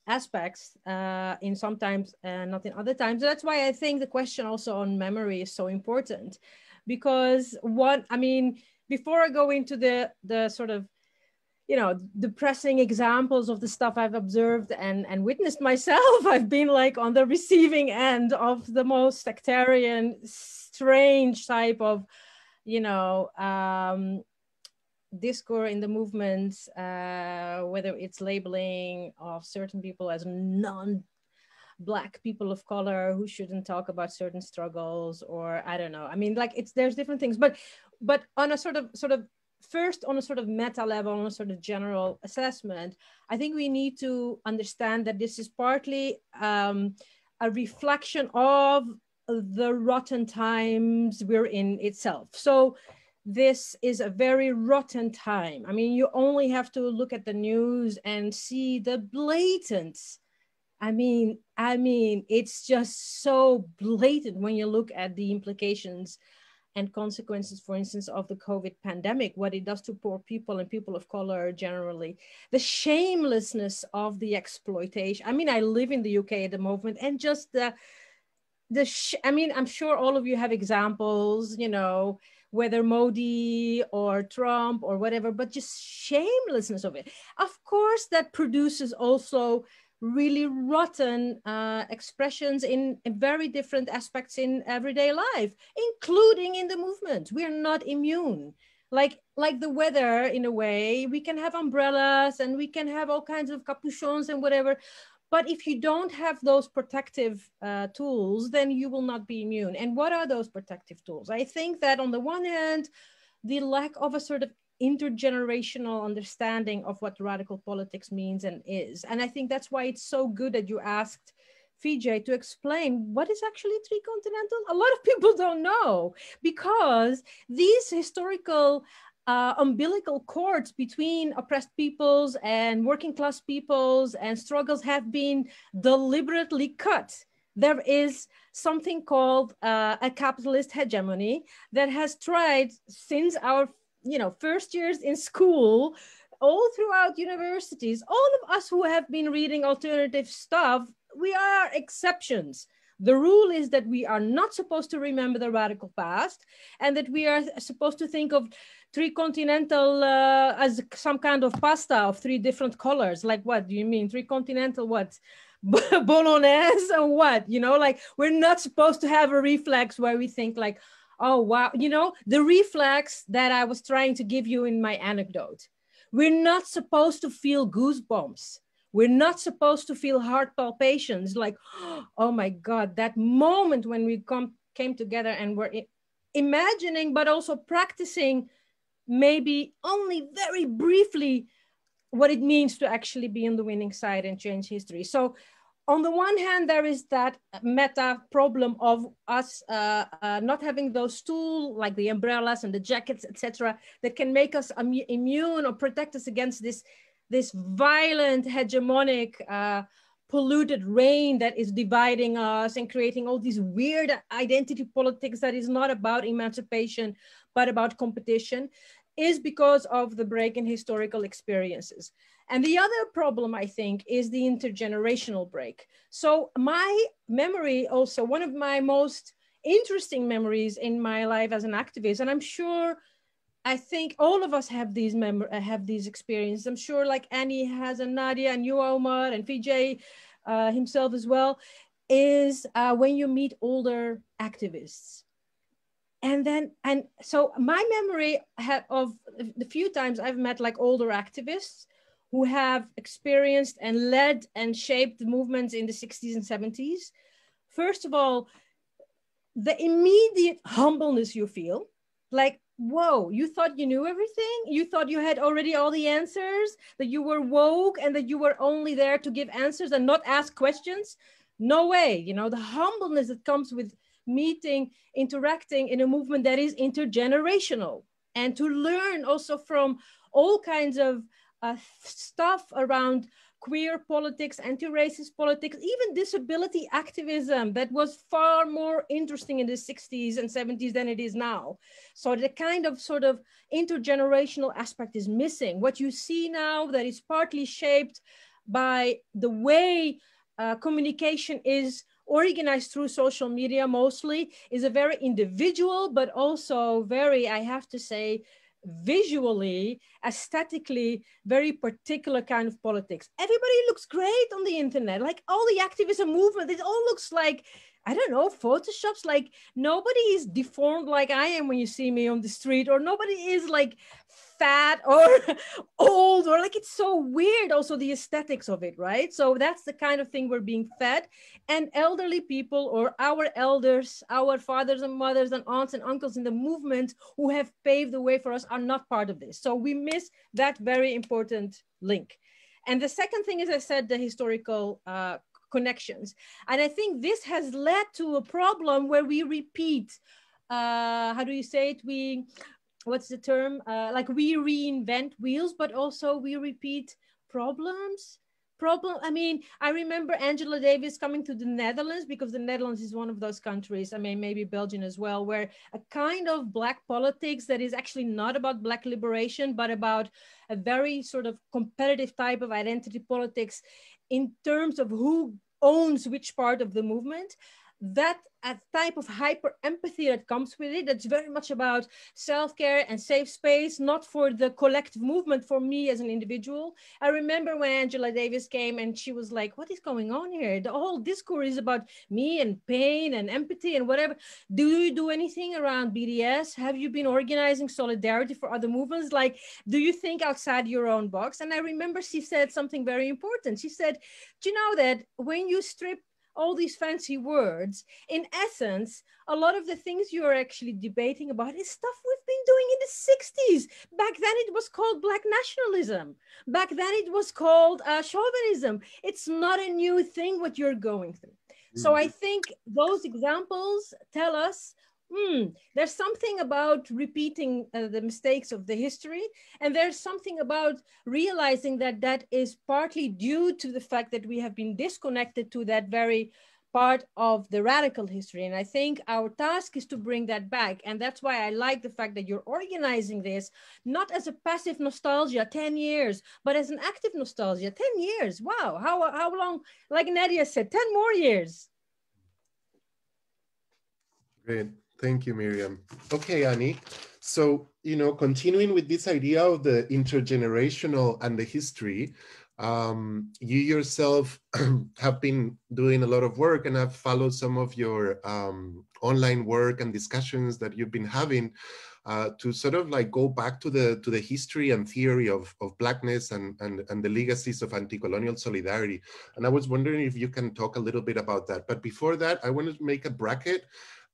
aspects in sometimes and not in other times. So that's why I think the question also on memory is so important, because before I go into the sort of depressing examples of the stuff I've observed and witnessed myself, I've been on the receiving end of the most sectarian, strange type of discourse in the movements, whether it's labeling of certain people as non-Black people of color who shouldn't talk about certain struggles, or I don't know. I mean, there's different things, but on a sort of first on a sort of meta level, on a sort of general assessment, I think we need to understand that this is partly a reflection of the rotten times we're in itself. So this is a very rotten time. I mean, you only have to look at the news and see the blatant. I mean, it's just so blatant when you look at the implications and consequences, for instance, of the COVID pandemic, what it does to poor people and people of color generally, the shamelessness of the exploitation. I mean, I live in the UK at the moment, and just the I mean, I'm sure all of you have examples, you know, whether Modi or Trump or whatever, but just shamelessness of it. Of course, that produces also really rotten expressions in very different aspects in everyday life, including in the movement. We are not immune. Like the weather, in a way, we can have umbrellas and we can have all kinds of capuchons and whatever. But if you don't have those protective tools, then you will not be immune. And what are those protective tools? I think that on the one hand, the lack of a sort of intergenerational understanding of what radical politics means and is. And I think that's why it's so good that you asked Vijay to explain what is actually Tri-Continental. A lot of people don't know, because these historical umbilical cords between oppressed peoples and working class peoples and struggles have been deliberately cut. There is something called a capitalist hegemony that has tried since our first years in school, all throughout universities. All of us who have been reading alternative stuff, we are exceptions. The rule is that we are not supposed to remember the radical past, and that we are supposed to think of Tri-Continental as some kind of pasta of 3 different colors. Like, what do you mean? Tri-Continental what? Bolognese or what? You know, like, we're not supposed to have a reflex where we think like, oh, wow, you know, the reflex that I was trying to give you in my anecdote. We're not supposed to feel goosebumps. We're not supposed to feel heart palpitations, like, oh my God, that moment when we came together and were imagining, but also practicing, maybe only very briefly, what it means to actually be on the winning side and change history. So on the one hand, there is that meta problem of us not having those tools, like the umbrellas and the jackets, etc., that can make us immune or protect us against this violent, hegemonic, polluted rain that is dividing us and creating all these weird identity politics that is not about emancipation, but about competition, is because of the break in historical experiences. And the other problem, I think, is the intergenerational break. So my memory also, one of my most interesting memories in my life as an activist, and I'm sure, I think all of us have these experiences. I'm sure like Annie has, and Nadia, and you, Omar, and Vijay himself as well, is when you meet older activists. And so my memory of the few times I've met like older activists who have experienced and led and shaped the movements in the 60s and 70s. First of all, the immediate humbleness you feel, like, whoa, you thought you knew everything? You thought you had already all the answers, that you were woke and that you were only there to give answers and not ask questions? No way. You know, the humbleness that comes with meeting, interacting in a movement that is intergenerational, and to learn also from all kinds of stuff around queer politics, anti-racist politics, even disability activism that was far more interesting in the 60s and 70s than it is now. So the kind of sort of intergenerational aspect is missing. What you see now that is partly shaped by the way communication is organized through social media mostly, is a very individual, but also very, I have to say, visually, aesthetically, very particular kind of politics. Everybody looks great on the internet, like all the activism movement, it all looks like, I don't know, Photoshops. Like nobody is deformed like I am when you see me on the street, or nobody is like fat or old, or like, it's so weird also the aesthetics of it, right? So that's the kind of thing we're being fed. And elderly people, or our elders, our fathers and mothers and aunts and uncles in the movement who have paved the way for us, are not part of this. So we miss that very important link. And the second thing is, I said, the historical connections. And I think this has led to a problem where we repeat, how do you say it? What's the term? Like we reinvent wheels, but also we repeat problems. I mean, I remember Angela Davis coming to the Netherlands, because the Netherlands is one of those countries, I mean, maybe Belgium as well, where a kind of Black politics that is actually not about Black liberation, but about a very sort of competitive type of identity politics in terms of who owns which part of the movement. that type of hyper empathy that comes with it, that's very much about self-care and safe space, not for the collective movement, for me as an individual. I remember when Angela Davis came and she was like, what is going on here? The whole discourse is about me and pain and empathy and whatever. Do you do anything around BDS? Have you been organizing solidarity for other movements? Like, do you think outside your own box? And I remember she said something very important. She said, do you know that when you strip all these fancy words, in essence, a lot of the things you're actually debating about is stuff we've been doing in the 60s. Back then it was called Black nationalism. Back then it was called chauvinism. It's not a new thing what you're going through. So I think those examples tell us there's something about repeating the mistakes of the history, and there's something about realizing that that is partly due to the fact that we have been disconnected to that very part of the radical history. And I think our task is to bring that back. And that's why I like the fact that you're organizing this, not as a passive nostalgia, 10 years, but as an active nostalgia, 10 years. Wow, how long, like Nadia said, 10 more years. Great. Thank you, Miriam. Okay, Annie. So, continuing with this idea of the intergenerational and the history, you yourself have been doing a lot of work, and I've followed some of your online work and discussions that you've been having to sort of like go back to the history and theory of Blackness and the legacies of anti-colonial solidarity. And I was wondering if you can talk a little bit about that. But before that, I wanted to make a bracket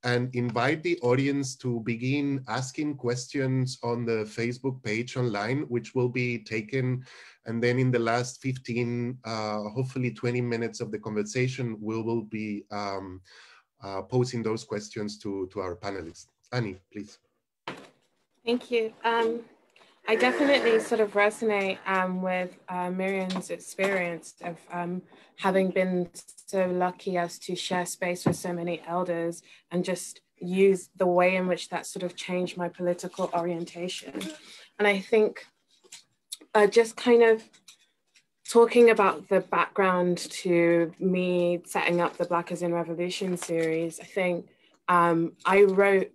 and invite the audience to begin asking questions on the Facebook page online, which will be taken. And then in the last 15, hopefully 20 minutes of the conversation, we will be posing those questions to our panelists. Annie, please. Thank you. I definitely sort of resonate with Miriam's experience of having been so lucky as to share space with so many elders and just use the way in which that sort of changed my political orientation. And I think just kind of talking about the background to me setting up the Black as in Revolution series, I think I wrote,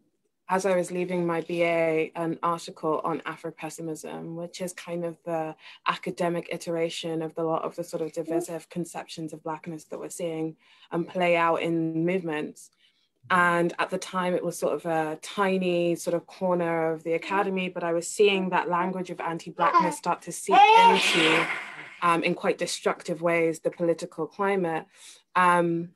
as I was leaving my BA, an article on Afro-pessimism, which is kind of the academic iteration of a lot of the sort of divisive conceptions of Blackness that we're seeing play out in movements. And at the time, it was sort of a tiny sort of corner of the academy, but I was seeing that language of anti-Blackness start to seep into, in quite destructive ways, the political climate. And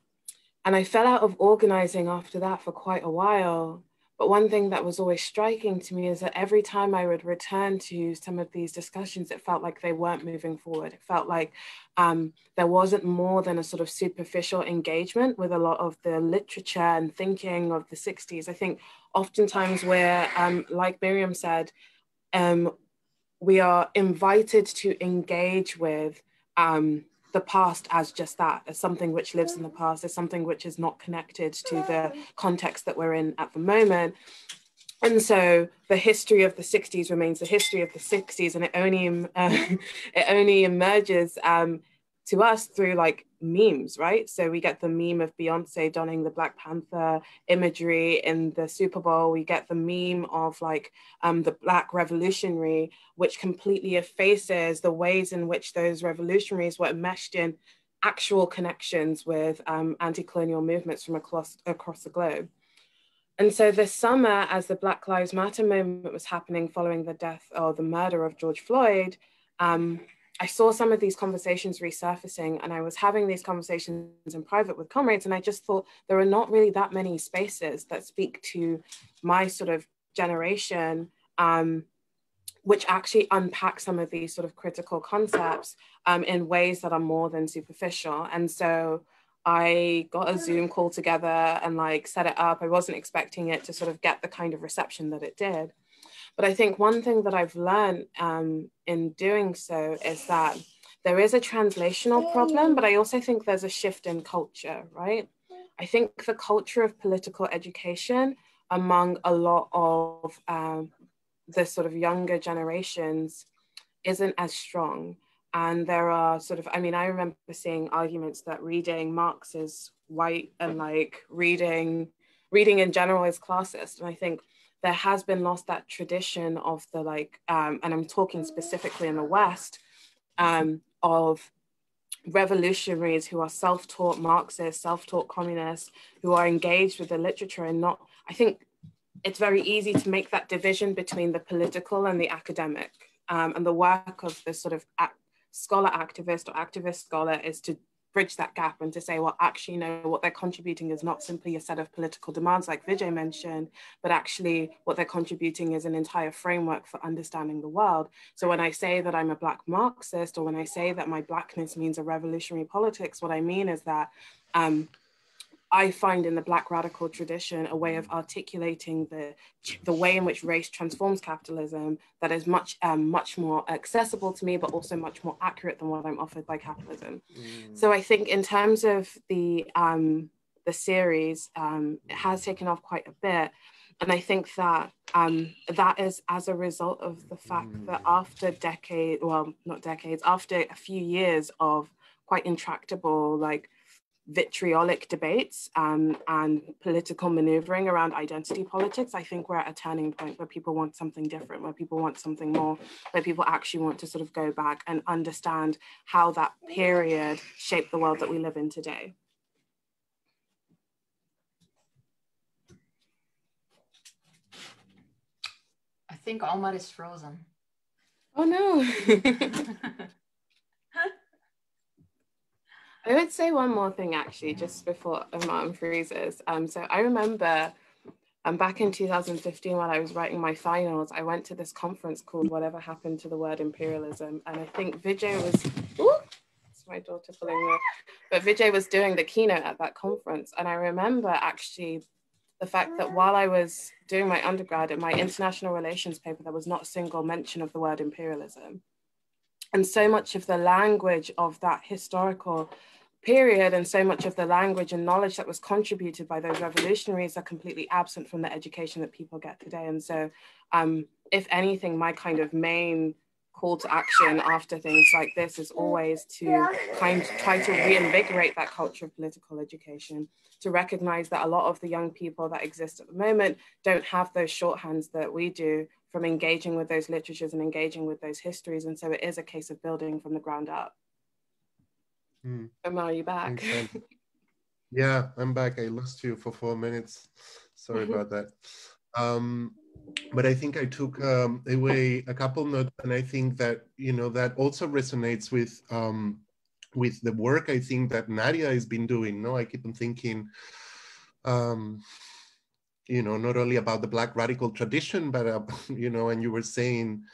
I fell out of organizing after that for quite a while. But one thing that was always striking to me is that every time I would return to some of these discussions, it felt like they weren't moving forward. It felt like there wasn't more than a sort of superficial engagement with a lot of the literature and thinking of the 60s. I think oftentimes we're, like Miriam said, we are invited to engage with the past as just that, as something which lives in the past, as something which is not connected to the context that we're in at the moment. And so the history of the 60s remains the history of the 60s, and it only emerges to us through like memes, right? So we get the meme of Beyonce donning the Black Panther imagery in the Super Bowl. We get the meme of like the Black revolutionary, which completely effaces the ways in which those revolutionaries were meshed in actual connections with anti-colonial movements from across the globe. And so this summer, as the Black Lives Matter movement was happening following the death or the murder of George Floyd, I saw some of these conversations resurfacing, and I was having these conversations in private with comrades, and I just thought there are not really that many spaces that speak to my sort of generation, which actually unpack some of these sort of critical concepts in ways that are more than superficial. And so I got a Zoom call together and like set it up. I wasn't expecting it to sort of get the kind of reception that it did. But I think one thing that I've learned in doing so is that there is a translational problem, but I also think there's a shift in culture, right? I think the culture of political education among a lot of the sort of younger generations isn't as strong. And there are sort of, I mean, I remember seeing arguments that reading Marx is white and like reading in general is classist. And I think there has been lost that tradition of the like, and I'm talking specifically in the West, of revolutionaries who are self-taught Marxists, self-taught communists, who are engaged with the literature and not, I think it's very easy to make that division between the political and the academic. And the work of the sort of scholar activist or activist scholar is to bridge that gap and to say, well, actually, no, what they're contributing is not simply a set of political demands like Vijay mentioned, but actually what they're contributing is an entire framework for understanding the world. So when I say that I'm a Black Marxist, or when I say that my Blackness means a revolutionary politics, what I mean is that I find in the Black radical tradition a way of articulating the way in which race transforms capitalism that is much more accessible to me, but also much more accurate than what I'm offered by capitalism. So I think in terms of the series, it has taken off quite a bit. And I think that that is as a result of the fact that after after a few years of quite intractable, like vitriolic debates and political maneuvering around identity politics, I think we're at a turning point where people want something different, where people want something more, where people actually want to sort of go back and understand how that period shaped the world that we live in today. I think Omar is frozen. Oh no. I would say one more thing actually, just before Martin freezes. So I remember back in 2015 while I was writing my finals, I went to this conference called Whatever Happened to the Word Imperialism. And I think Vijay was, it's my daughter pulling me, but Vijay was doing the keynote at that conference. And I remember actually the fact that while I was doing my undergrad in my international relations paper, there was not a single mention of the word imperialism. And so much of the language of that historical period and so much of the language and knowledge that was contributed by those revolutionaries are completely absent from the education that people get today. And so if anything, my kind of main call to action after things like this is always to try to reinvigorate that culture of political education, to recognize that a lot of the young people that exist at the moment don't have those shorthands that we do from engaging with those literatures and engaging with those histories. And so it is a case of building from the ground up. Omar, are you back? Yeah, I'm back. I lost you for 4 minutes. Sorry about that. But I think I took away a couple notes, and I think that, you know, that also resonates with the work I think that Nadia has been doing. No, I keep on thinking, you know, not only about the Black radical tradition, but you know, and you were saying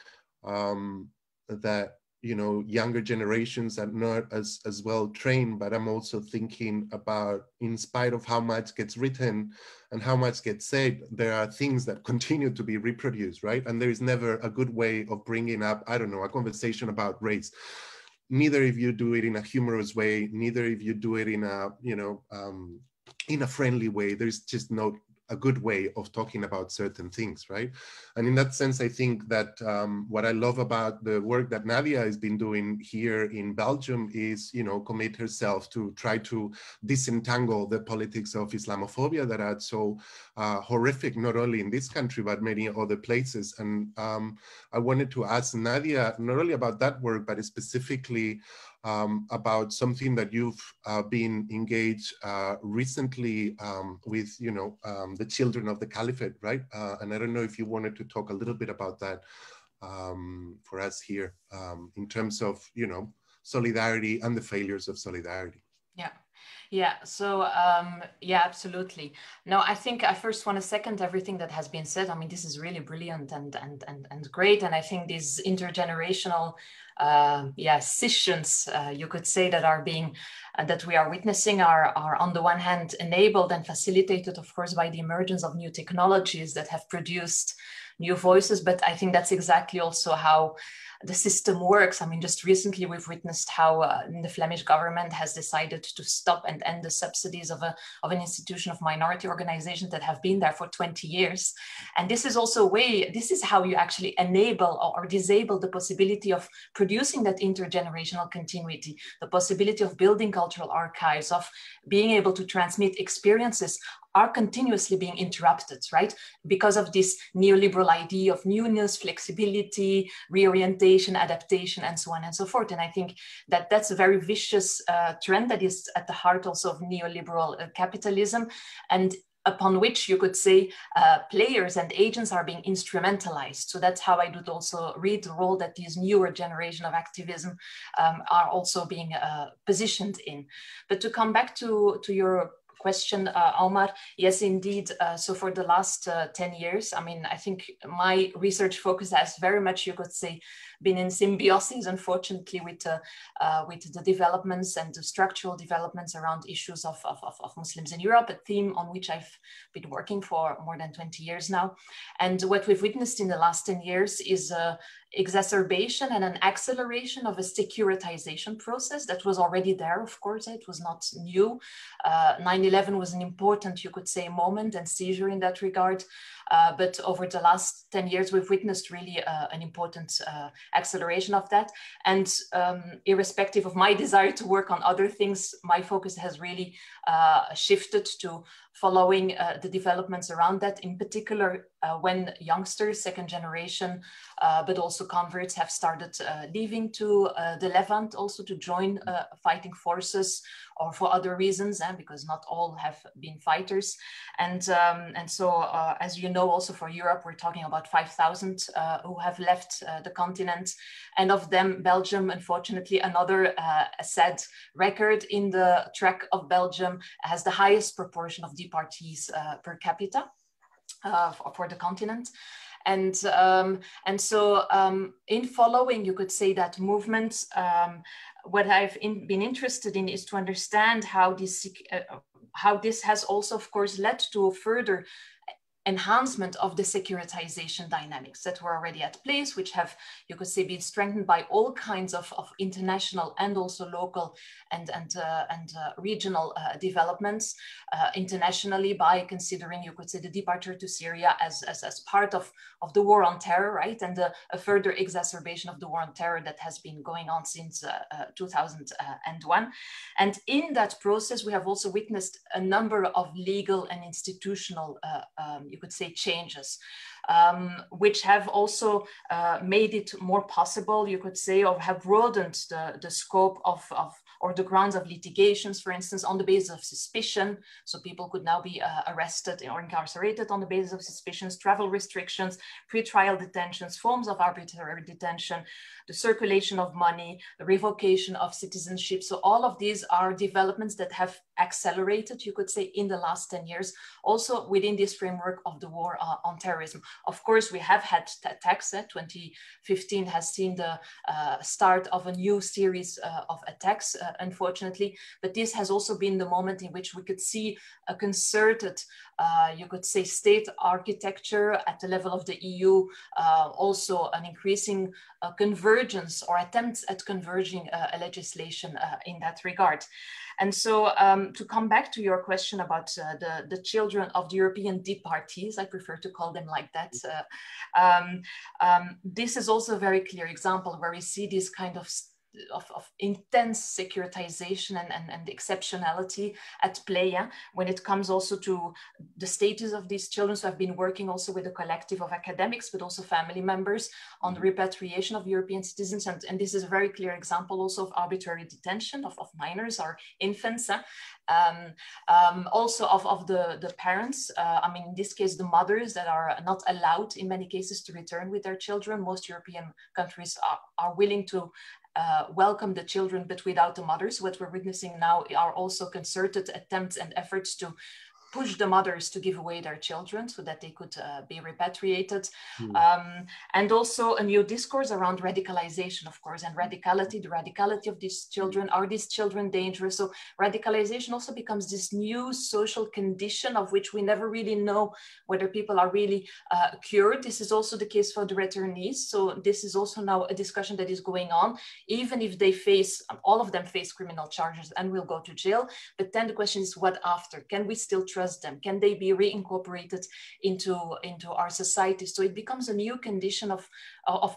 that, you know, younger generations are not as well trained, but I'm also thinking about, in spite of how much gets written and how much gets said, there are things that continue to be reproduced, right? And there is never a good way of bringing up, I don't know, a conversation about race. Neither if you do it in a humorous way, neither if you do it in a, you know, in a friendly way. There's just no a good way of talking about certain things, right? And in that sense, I think that what I love about the work that Nadia has been doing here in Belgium is, you know, commit herself to try to disentangle the politics of Islamophobia that are so horrific, not only in this country, but many other places. And I wanted to ask Nadia, not only about that work, but specifically about something that you've been engaged recently with, you know, the children of the caliphate, right? And I don't know if you wanted to talk a little bit about that for us here in terms of, you know, solidarity and the failures of solidarity. Yeah, so yeah, absolutely. No, I think I first want to second everything that has been said. I mean, this is really brilliant and great. And I think these intergenerational scissions, you could say, that are being, that we are witnessing are on the one hand enabled and facilitated, of course, by the emergence of new technologies that have produced new voices. But I think that's exactly also how the system works. I mean, just recently we've witnessed how the Flemish government has decided to stop and end the subsidies of an institution of minority organizations that have been there for 20 years. And this is also a way, this is how you actually enable or disable the possibility of producing that intergenerational continuity, the possibility of building cultural archives, of being able to transmit experiences are continuously being interrupted, right? Because of this neoliberal idea of newness, flexibility, reorientation, adaptation, and so on and so forth. And I think that that's a very vicious trend that is at the heart also of neoliberal capitalism, and upon which you could say players and agents are being instrumentalized. So that's how I would also read the role that these newer generation of activism are also being positioned in. But to come back to your question, Omar, yes, indeed. So for the last 10 years, I mean, I think my research focus has very much, you could say, been in symbiosis, unfortunately, with the developments and the structural developments around issues of Muslims in Europe, a theme on which I've been working for more than 20 years now. And what we've witnessed in the last 10 years is exacerbation and an acceleration of a securitization process that was already there, of course. It was not new. 9/11 was an important, you could say, moment and seizure in that regard. But over the last 10 years, we've witnessed really an important acceleration of that. And irrespective of my desire to work on other things, my focus has really shifted to following the developments around that, in particular when youngsters, second generation, but also converts have started leaving to the Levant, also to join fighting forces, or for other reasons, because not all have been fighters. And so, as you know, also for Europe, we're talking about 5,000 who have left the continent. And of them, Belgium, unfortunately, another sad record in the track of Belgium, has the highest proportion of departees per capita for the continent. And so in following, you could say, that movement, what I've been interested in is to understand how this has also, of course, led to a further enhancement of the securitization dynamics that were already at place, which have, you could say, been strengthened by all kinds of international and also local and regional developments, internationally by considering, you could say, the departure to Syria as part of the war on terror, right? And a further exacerbation of the war on terror that has been going on since 2001. And in that process, we have also witnessed a number of legal and institutional you could say, changes, which have also made it more possible, you could say, or have broadened the scope of or the grounds of litigations, for instance, on the basis of suspicion. So people could now be arrested or incarcerated on the basis of suspicions, travel restrictions, pre-trial detentions, forms of arbitrary detention, the circulation of money, the revocation of citizenship. So all of these are developments that have accelerated, you could say, in the last 10 years, also within this framework of the war on terrorism. Of course, we have had attacks. 2015 has seen the start of a new series of attacks, unfortunately, but this has also been the moment in which we could see a concerted, you could say, state architecture at the level of the EU, also an increasing convergence or attempts at converging legislation in that regard. And so to come back to your question about the children of the European departees, I prefer to call them like that. This is also a very clear example where we see this kind of intense securitization and exceptionality at play, yeah? When it comes also to the status of these children. So I've been working also with a collective of academics, but also family members on the repatriation of European citizens. And this is a very clear example also of arbitrary detention of minors or infants. Also of the parents, I mean, in this case, the mothers that are not allowed in many cases to return with their children. Most European countries are willing to welcome the children, but without the mothers. What we're witnessing now are also concerted attempts and efforts to push the mothers to give away their children so that they could be repatriated. And also a new discourse around radicalization, of course, and radicality, the radicality of these children. Are these children dangerous? So radicalization also becomes this new social condition of which we never really know whether people are really cured. This is also the case for the returnees. So this is also now a discussion that is going on, even if they face, all of them face criminal charges and will go to jail. But then the question is, what after? Can we still trust them? Can they be reincorporated into our society? So it becomes a new condition of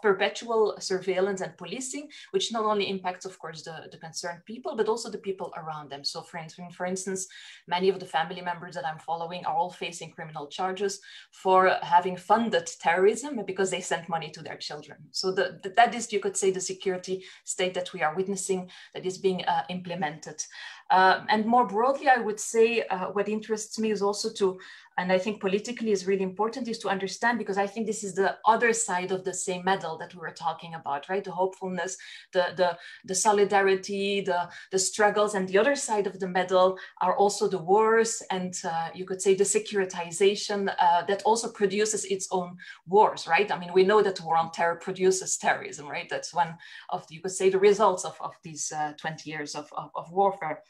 perpetual surveillance and policing, which not only impacts, of course, the concerned people, but also the people around them. So for instance, many of the family members that I'm following are all facing criminal charges for having funded terrorism because they sent money to their children. So that is, you could say, the security state that we are witnessing that is being implemented. And more broadly, I would say what interests me is also to, and I think politically is really important, is to understand, because I think this is the other side of the same medal that we were talking about, right? The hopefulness, the solidarity, the struggles, and the other side of the medal are also the wars and you could say the securitization that also produces its own wars, right? I mean, we know that the war on terror produces terrorism, right? That's one of, you could say, the results of these 20 years of warfare.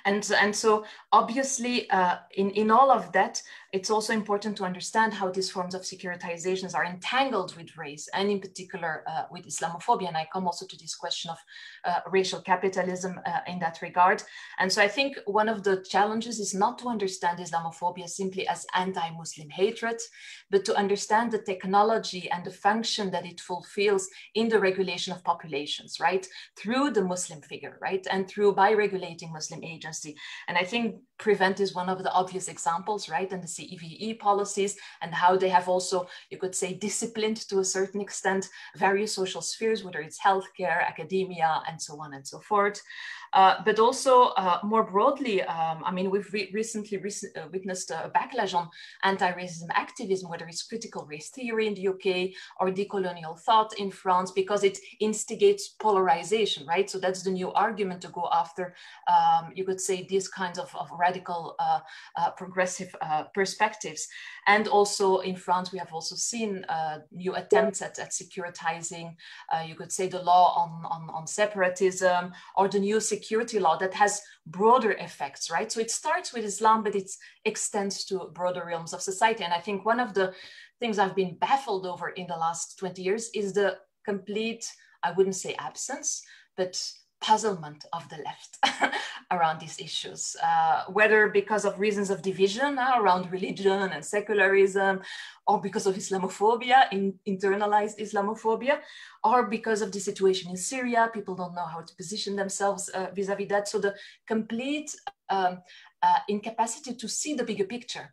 And so obviously in all of that, it's also important to understand how these forms of securitizations are entangled with race and in particular with Islamophobia. And I come also to this question of racial capitalism in that regard. And so I think one of the challenges is not to understand Islamophobia simply as anti-Muslim hatred, but to understand the technology and the function that it fulfills in the regulation of populations, right? Through the Muslim figure, right? And by regulating Muslim agency. And I think Prevent is one of the obvious examples, right? And the CEVE policies and how they have also, you could say, disciplined to a certain extent various social spheres, whether it's healthcare, academia, and so on and so forth. But also more broadly, I mean, we've recently witnessed a backlash on anti-racism activism, whether it's critical race theory in the UK or decolonial thought in France, because it instigates polarization, right? So that's the new argument to go after, you could say, these kinds of radical progressive perspectives. And also in France, we have also seen new attempts at securitizing, you could say, the law on separatism, or the new security law that has broader effects, right? So it starts with Islam, but it extends to broader realms of society. And I think one of the things I've been baffled over in the last 20 years is the complete, I wouldn't say absence, but puzzlement of the left around these issues, whether because of reasons of division around religion and secularism, or because of Islamophobia, internalized Islamophobia, or because of the situation in Syria. People don't know how to position themselves vis-a-vis that. So the complete incapacity to see the bigger picture.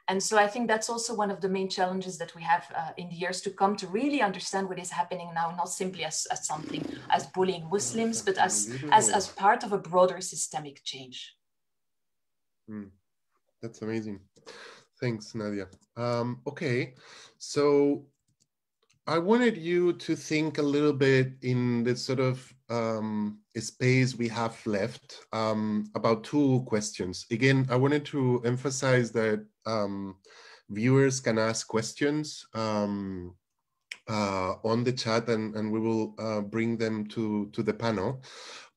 And so I think that's also one of the main challenges that we have in the years to come, to really understand what is happening now, not simply as something as bullying Muslims, but as part of a broader systemic change. That's amazing. Thanks, Nadia. Okay, so I wanted you to think a little bit in the sort of space we have left about two questions. Again, I wanted to emphasize that viewers can ask questions on the chat, and we will bring them to the panel.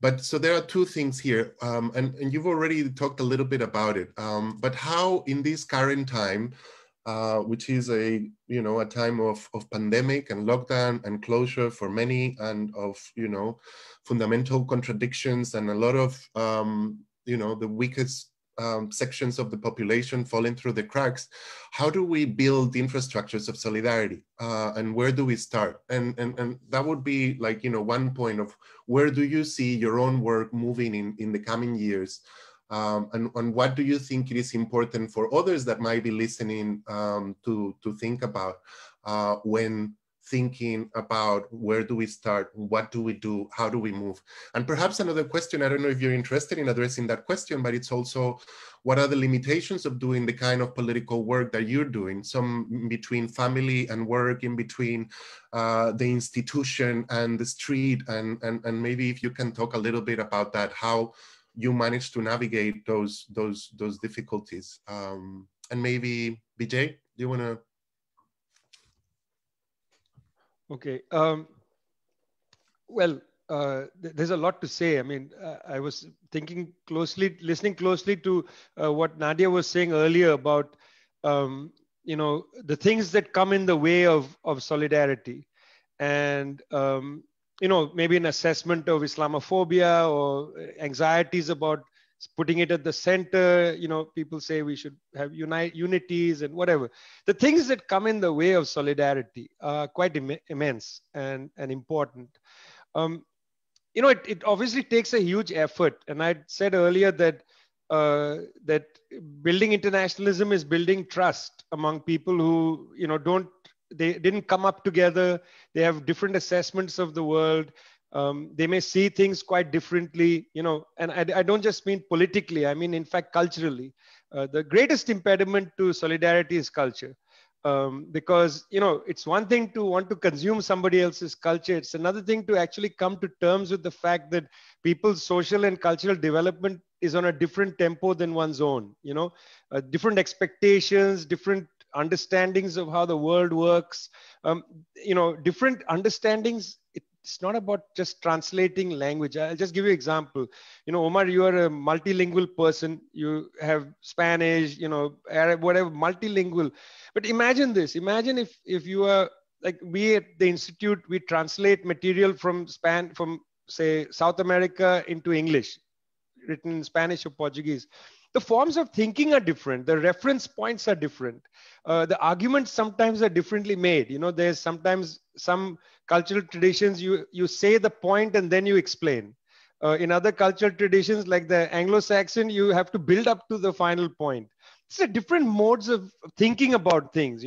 But so there are two things here, and you've already talked a little bit about it, but how in this current time, which is a time of pandemic and lockdown and closure for many, and of fundamental contradictions and a lot of the weakest sections of the population falling through the cracks, how do we build infrastructures of solidarity, and where do we start? And that would be like one point of where do you see your own work moving in the coming years, and what do you think it is important for others that might be listening to think about when thinking about where do we start, what do we do, how do we move? And perhaps another question, I don't know if you're interested in addressing that question, but it's also, what are the limitations of doing the kind of political work that you're doing, some between family and work, in between the institution and the street, and maybe if you can talk a little bit about that, how you managed to navigate those difficulties. And maybe Vijay, do you want to? Okay. Well, there's a lot to say. I mean, I was listening closely to what Nadia was saying earlier about, the things that come in the way of solidarity, and maybe an assessment of Islamophobia or anxieties about putting it at the center. People say we should have unities and whatever. The things that come in the way of solidarity are quite immense and important. It obviously takes a huge effort. And I said earlier that that building internationalism is building trust among people who, they didn't come up together. They have different assessments of the world. They may see things quite differently, and I don't just mean politically. I mean, in fact, culturally. The greatest impediment to solidarity is culture. Because, it's one thing to want to consume somebody else's culture. It's another thing to actually come to terms with the fact that people's social and cultural development is on a different tempo than one's own, different expectations, different understandings of how the world works, different understandings. It's not about just translating language. I'll just give you an example. Omar, you are a multilingual person. You have Spanish, Arab, whatever, multilingual. But imagine this. Imagine if you are like we at the Institute, we translate material from say, South America into English, written in Spanish or Portuguese. The forms of thinking are different. The reference points are different. The arguments sometimes are differently made. There's sometimes some cultural traditions, you say the point and then you explain. In other cultural traditions, like the Anglo-Saxon, you have to build up to the final point. It's a different modes of thinking about things,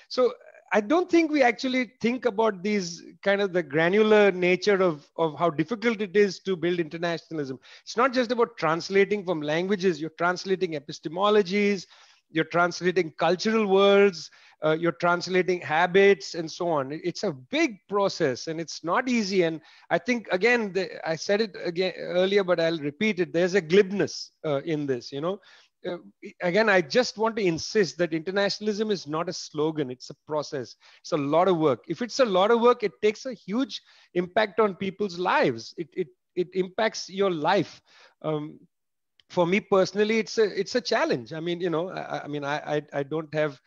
So I don't think we actually think about these kind of the granular nature of how difficult it is to build internationalism. It's not just about translating from languages. You're translating epistemologies, you're translating cultural worlds, you're translating habits and so on. It's a big process and it's not easy. And I think, again, I said it again earlier, but I'll repeat it. There's a glibness in this, Again, I just want to insist that internationalism is not a slogan. It's a process. It's a lot of work. If it's a lot of work, it takes a huge impact on people's lives. It impacts your life. For me personally, it's a challenge. I mean, I don't have,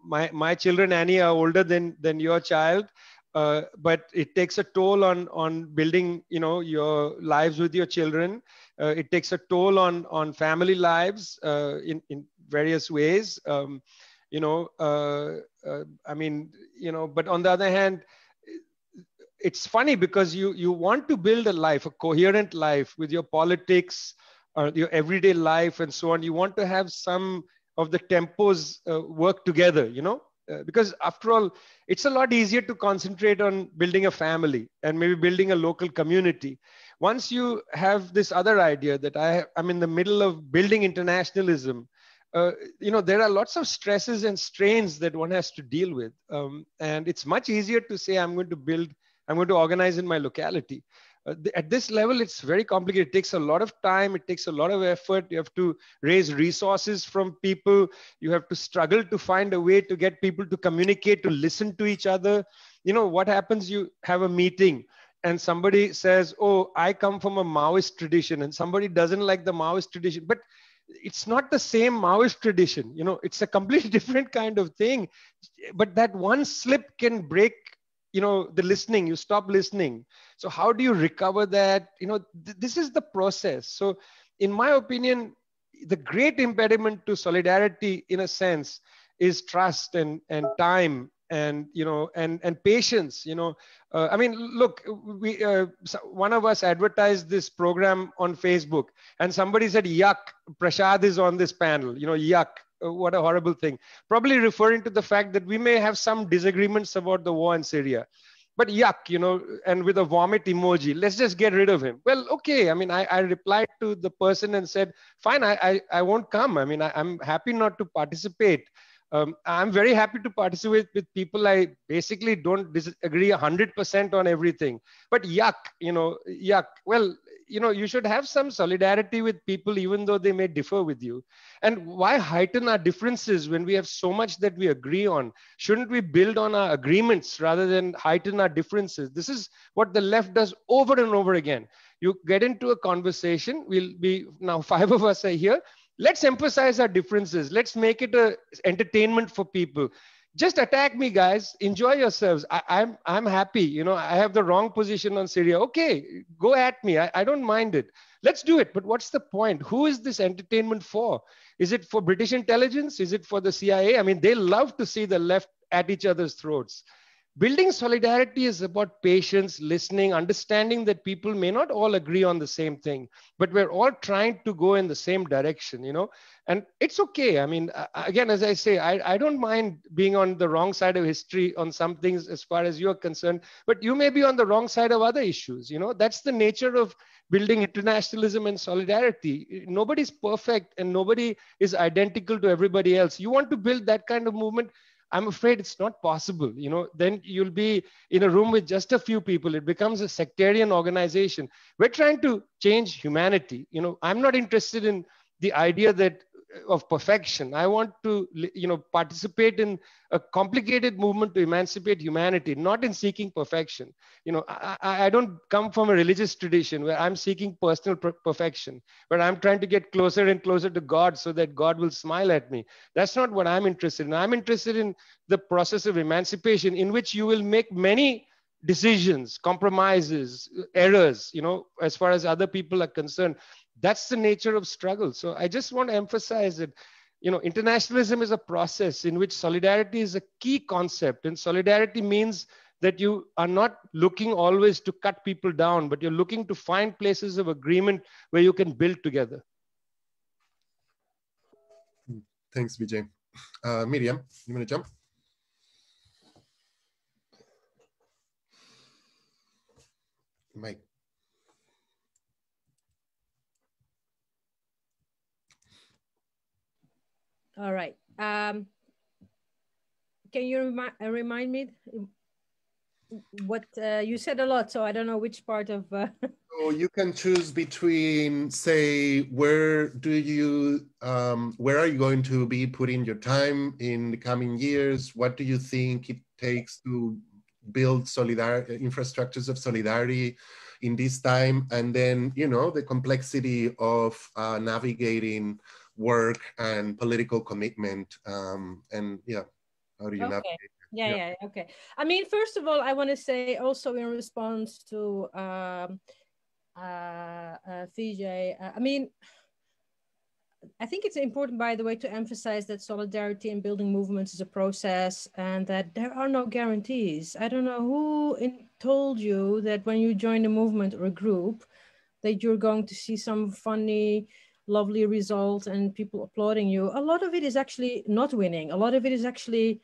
my children, Annie, are older than your child. But it takes a toll on building, your lives with your children. It takes a toll on family lives in various ways. But on the other hand, it's funny because you want to build a life, a coherent life with your politics, your everyday life and so on. You want to have some of the tempos work together, because after all, it's a lot easier to concentrate on building a family and maybe building a local community. Once you have this other idea that I'm in the middle of building internationalism, there are lots of stresses and strains that one has to deal with. And it's much easier to say, I'm going to organize in my locality. At this level, it's very complicated. It takes a lot of time. It takes a lot of effort. You have to raise resources from people. You have to struggle to find a way to get people to communicate, to listen to each other. What happens? You have a meeting and somebody says, oh, I come from a Maoist tradition, and somebody doesn't like the Maoist tradition. But it's not the same Maoist tradition. It's a completely different kind of thing. But that one slip can break the listening. You stop listening. So how do you recover that? This is the process. So in my opinion, the great impediment to solidarity, in a sense, is trust and time and patience. Look, one of us advertised this program on Facebook, and somebody said, yuck, Prashad is on this panel. Yuck. What a horrible thing. Probably referring to the fact that we may have some disagreements about the war in Syria. But yuck, and with a vomit emoji, let's just get rid of him. Well, okay. I replied to the person and said, fine, I won't come. I'm happy not to participate. I'm very happy to participate with people I basically don't disagree 100% on everything. But yuck, yuck. Well, you should have some solidarity with people, even though they may differ with you. And why heighten our differences when we have so much that we agree on? Shouldn't we build on our agreements rather than heighten our differences? This is what the left does over and over again. You get into a conversation, we'll be, now 5 of us are here. Let's emphasize our differences. Let's make it a entertainment for people. Just attack me, guys. Enjoy yourselves. I'm happy. I have the wrong position on Syria. Okay, go at me. I don't mind it. Let's do it. But what's the point? Who is this entertainment for? Is it for British intelligence? Is it for the CIA? I mean, they love to see the left at each other's throats. Building solidarity is about patience, listening, understanding that people may not all agree on the same thing, but we're all trying to go in the same direction, and it's okay. I mean, again, as I say, I don't mind being on the wrong side of history on some things as far as you're concerned, but you may be on the wrong side of other issues. That's the nature of building internationalism and solidarity. Nobody's perfect and nobody is identical to everybody else. You want to build that kind of movement? I'm afraid it's not possible. Then you'll be in a room with just a few people. It becomes a sectarian organization. We're trying to change humanity. I'm not interested in the idea of perfection. I want to, participate in a complicated movement to emancipate humanity, not in seeking perfection. I don't come from a religious tradition where I'm seeking personal perfection, where I'm trying to get closer and closer to God so that God will smile at me. That's not what I'm interested in. I'm interested in the process of emancipation in which you will make many decisions, compromises, errors, as far as other people are concerned. That's the nature of struggle. So I just want to emphasize that, internationalism is a process in which solidarity is a key concept. And solidarity means that you are not looking always to cut people down, but you're looking to find places of agreement where you can build together. Thanks, Vijay. Miriam, you want to jump? Mike. All right. Can you remind me what you said a lot, so I don't know which part of. So you can choose between, say, where are you going to be putting your time in the coming years? What do you think it takes to build infrastructures of solidarity in this time? And then, the complexity of navigating work and political commitment, and how do you navigate? Yeah, okay. I mean, first of all, I want to say also in response to Vijay, I mean, I think it's important, by the way, to emphasize that solidarity in building movements is a process and that there are no guarantees. I don't know who told you that when you join a movement or a group that you're going to see some funny, lovely result and people applauding you. A lot of it is actually not winning. A lot of it is actually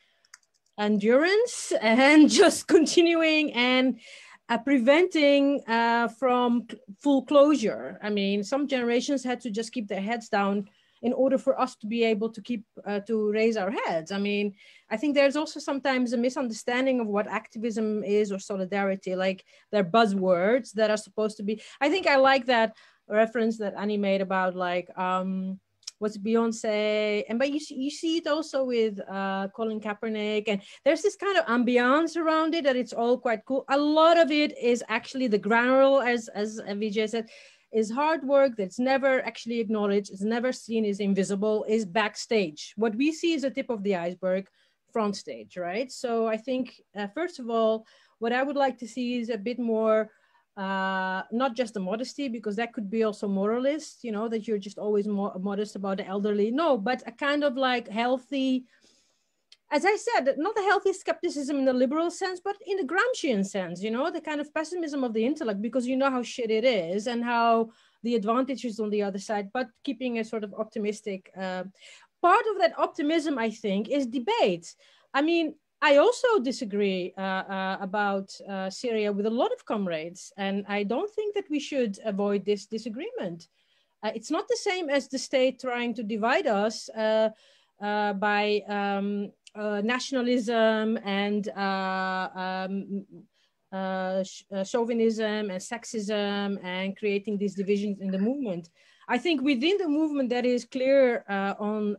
endurance and just continuing and preventing from full closure. I mean, some generations had to just keep their heads down in order for us to be able to keep to raise our heads. I mean, I think there's also sometimes a misunderstanding of what activism is or solidarity. Like, they're buzzwords that are supposed to be. I think I like that reference that Annie made about like what's Beyonce, but you see it also with Colin Kaepernick, and there's this kind of ambiance around it that it's all quite cool. A lot of it is actually the granular, as Vijay said, is hard work that's never actually acknowledged, is never seen, is invisible, is backstage. What we see is the tip of the iceberg, front stage, right? So I think, first of all, what I would like to see is a bit more, not just the modesty, because that could be also moralist, that you're just always modest about the elderly. No, but a kind of like healthy, as I said, not a healthy skepticism in the liberal sense, but in the Gramscian sense, the kind of pessimism of the intellect, because you know how shit it is and how the advantages on the other side, but keeping a sort of optimistic. Part of that optimism, I think, is debate. I mean, I also disagree about Syria with a lot of comrades, and I don't think that we should avoid this disagreement. It's not the same as the state trying to divide us by nationalism and chauvinism and sexism and creating these divisions in the movement. I think within the movement that is clear on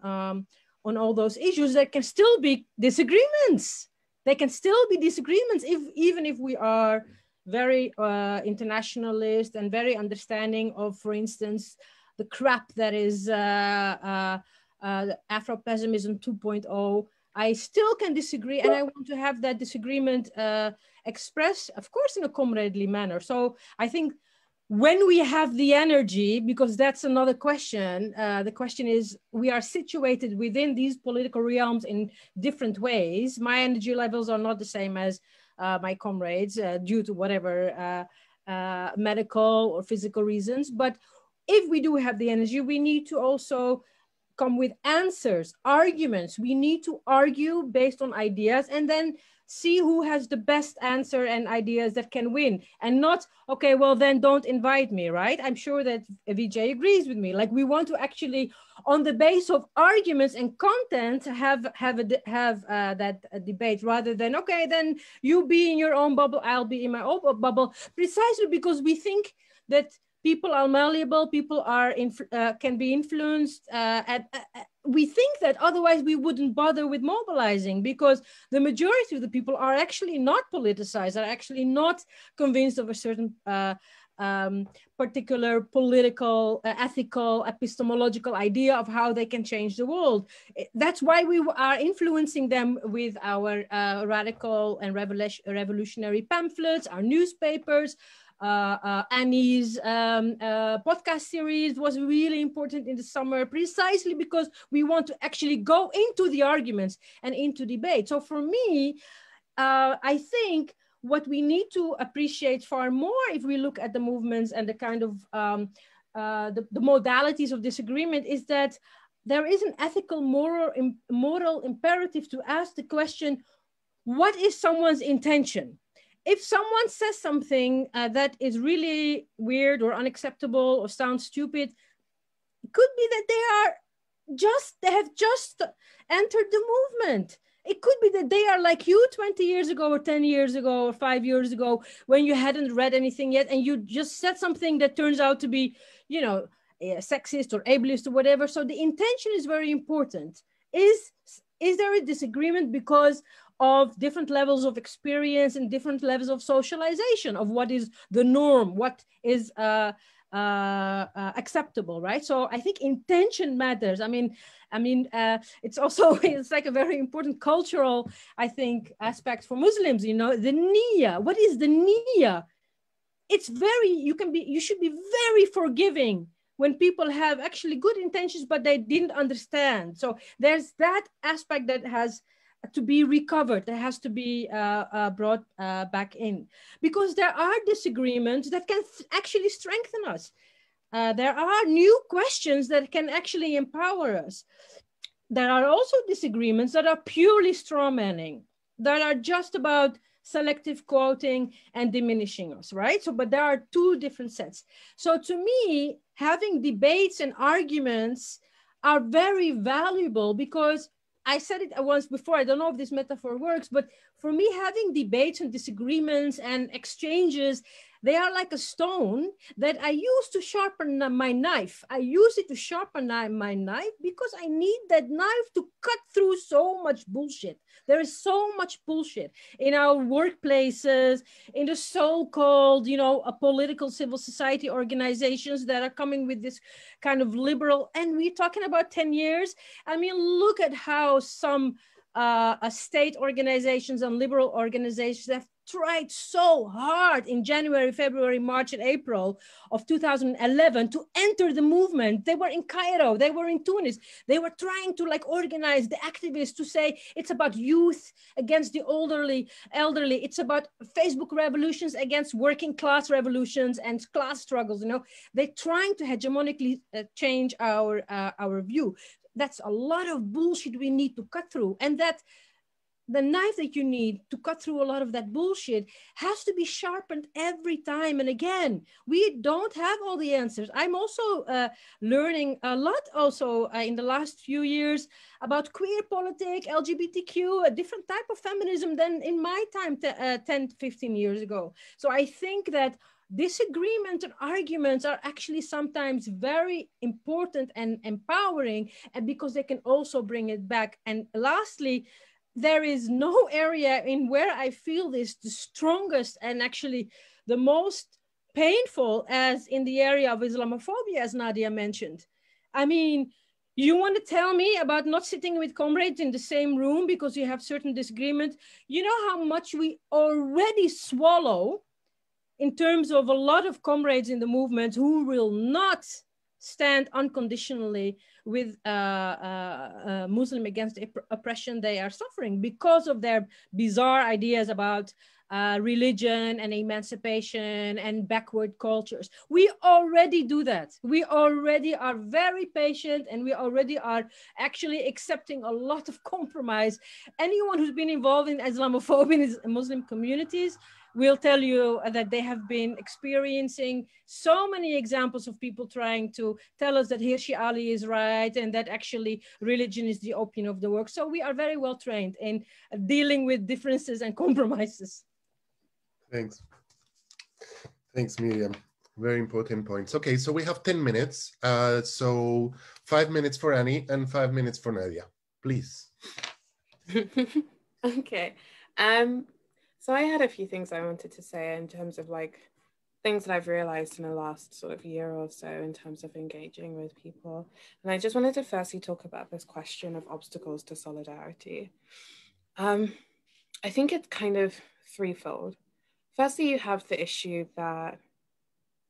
all those issues, there can still be disagreements. There can still be disagreements even if we are very internationalist and very understanding of, for instance, the crap that is Afro-pessimism 2.0. I still can disagree, and I want to have that disagreement expressed, of course, in a comradely manner. So I think when we have the energy, because that's another question, the question is, we are situated within these political realms in different ways. My energy levels are not the same as my comrades due to whatever medical or physical reasons. But if we do have the energy, we need to also come with answers, arguments. We need to argue based on ideas and then see who has the best answer and ideas that can win, and not, okay, well then don't invite me, right? I'm sure that Vijay agrees with me. Like, we want to actually, on the base of arguments and content, have that debate, rather than, okay, then you be in your own bubble, I'll be in my own bubble, precisely because we think that people are malleable, people are can be influenced, and we think that otherwise we wouldn't bother with mobilizing, because the majority of the people are actually not politicized, are actually not convinced of a certain particular political, ethical, epistemological idea of how they can change the world. That's why we are influencing them with our radical and revolutionary pamphlets, our newspapers. Annie's podcast series was really important in the summer, precisely because we want to actually go into the arguments and into debate. So for me, I think what we need to appreciate far more, if we look at the movements and the kind of the modalities of disagreement, is that there is an ethical, moral imperative to ask the question, what is someone's intention? If someone says something that is really weird or unacceptable or sounds stupid, it could be that they have just entered the movement. It could be that they are like you 20 years ago or 10 years ago or 5 years ago, when you hadn't read anything yet and you just said something that turns out to be, you know, sexist or ableist or whatever. So the intention is very important. Is there a disagreement because of different levels of experience and different levels of socialization of what is the norm, what is acceptable, right? So I think intention matters. I mean, it's also, it's like a very important cultural, I think, aspect for Muslims, you know, the niyyah. What is the niyyah? It's very, you should be very forgiving when people have actually good intentions, but they didn't understand. So there's that aspect that has to be recovered, that has to be brought back in, because there are disagreements that can actually strengthen us. There are new questions that can actually empower us. There are also disagreements that are purely strawmanning, that are just about selective quoting and diminishing us, right? So, but there are two different sets. So to me, having debates and arguments are very valuable, because I said it once before, I don't know if this metaphor works, but for me, having debates and disagreements and exchanges, they are like a stone that I use to sharpen my knife. I use it to sharpen my knife because I need that knife to cut through so much bullshit. There is so much bullshit in our workplaces, in the so-called, you know, political civil society organizations that are coming with this kind of liberal, and we're talking about 10 years. I mean, look at how some state organizations and liberal organizations have tried so hard in January, February, March, and April of 2011 to enter the movement. They were in Cairo, they were in Tunis. They were trying to like organize the activists to say it's about youth against the elderly. It's about Facebook revolutions against working class revolutions and class struggles. You know, they're trying to hegemonically change our view. That's a lot of bullshit we need to cut through, and that the knife that you need to cut through a lot of that bullshit has to be sharpened every time and again. We don't have all the answers. I'm also learning a lot also in the last few years about queer politics, LGBTQ, a different type of feminism than in my time 10, 15 years ago. So I think that disagreement and arguments are actually sometimes very important and empowering, and because they can also bring it back. And lastly, there is no area in where I feel this the strongest and actually the most painful as in the area of Islamophobia, as Nadia mentioned. I mean, you want to tell me about not sitting with comrades in the same room because you have certain disagreements? You know how much we already swallow in terms of a lot of comrades in the movement who will not stand unconditionally with Muslim against oppression they are suffering because of their bizarre ideas about religion and emancipation and backward cultures. We already do that. We already are very patient, and we already are actually accepting a lot of compromise. Anyone who's been involved in Islamophobia in Muslim communities will tell you that they have been experiencing so many examples of people trying to tell us that Hirsi Ali is right and that actually religion is the opium of the world. So we are very well trained in dealing with differences and compromises. Thanks. Thanks, Miriam. Very important points. Okay, so we have 10 minutes. So 5 minutes for Annie and 5 minutes for Nadia, please. Okay. So I had a few things I wanted to say in terms of like things that I've realized in the last sort of year or so in terms of engaging with people. And I just wanted to firstly talk about this question of obstacles to solidarity. I think it's kind of threefold. Firstly, you have the issue that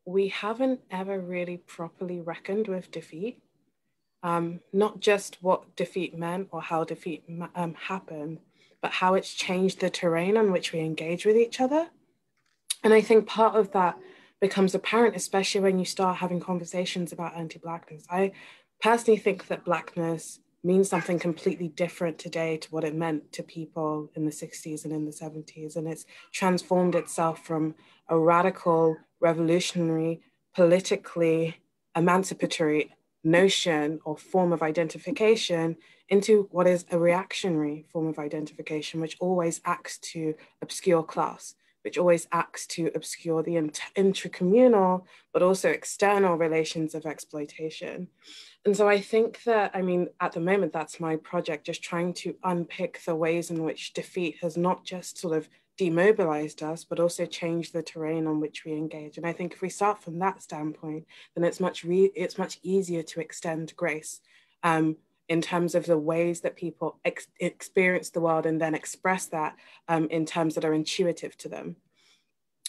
we haven't ever really properly reckoned with defeat. Not just what defeat meant or how defeat happened, but how it's changed the terrain on which we engage with each other. And I think part of that becomes apparent, especially when you start having conversations about anti-Blackness. I personally think that Blackness means something completely different today to what it meant to people in the 60s and in the 70s. And it's transformed itself from a radical, revolutionary, politically emancipatory notion or form of identification into what is a reactionary form of identification, which always acts to obscure class, which always acts to obscure the intracommunal, but also external relations of exploitation. And so I think that, I mean, at the moment, that's my project, just trying to unpick the ways in which defeat has not just sort of demobilized us, but also changed the terrain on which we engage. And I think if we start from that standpoint, then it's much easier to extend grace in terms of the ways that people experience the world and then express that in terms that are intuitive to them.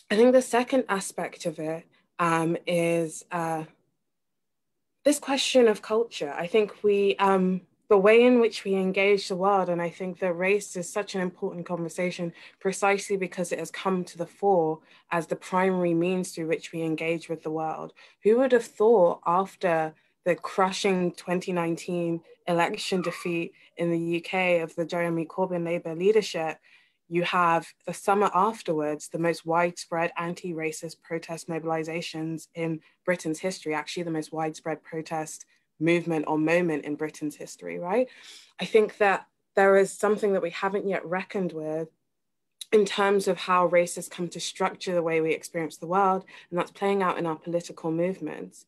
I think the second aspect of it is this question of culture. I think the way in which we engage the world, and I think that race is such an important conversation precisely because it has come to the fore as the primary means through which we engage with the world. Who would have thought after the crushing 2019 election defeat in the UK of the Jeremy Corbyn Labour leadership, you have the summer afterwards, the most widespread anti-racist protest mobilizations in Britain's history, actually the most widespread protest movement or moment in Britain's history, right? I think that there is something that we haven't yet reckoned with in terms of how race has come to structure the way we experience the world, and that's playing out in our political movements.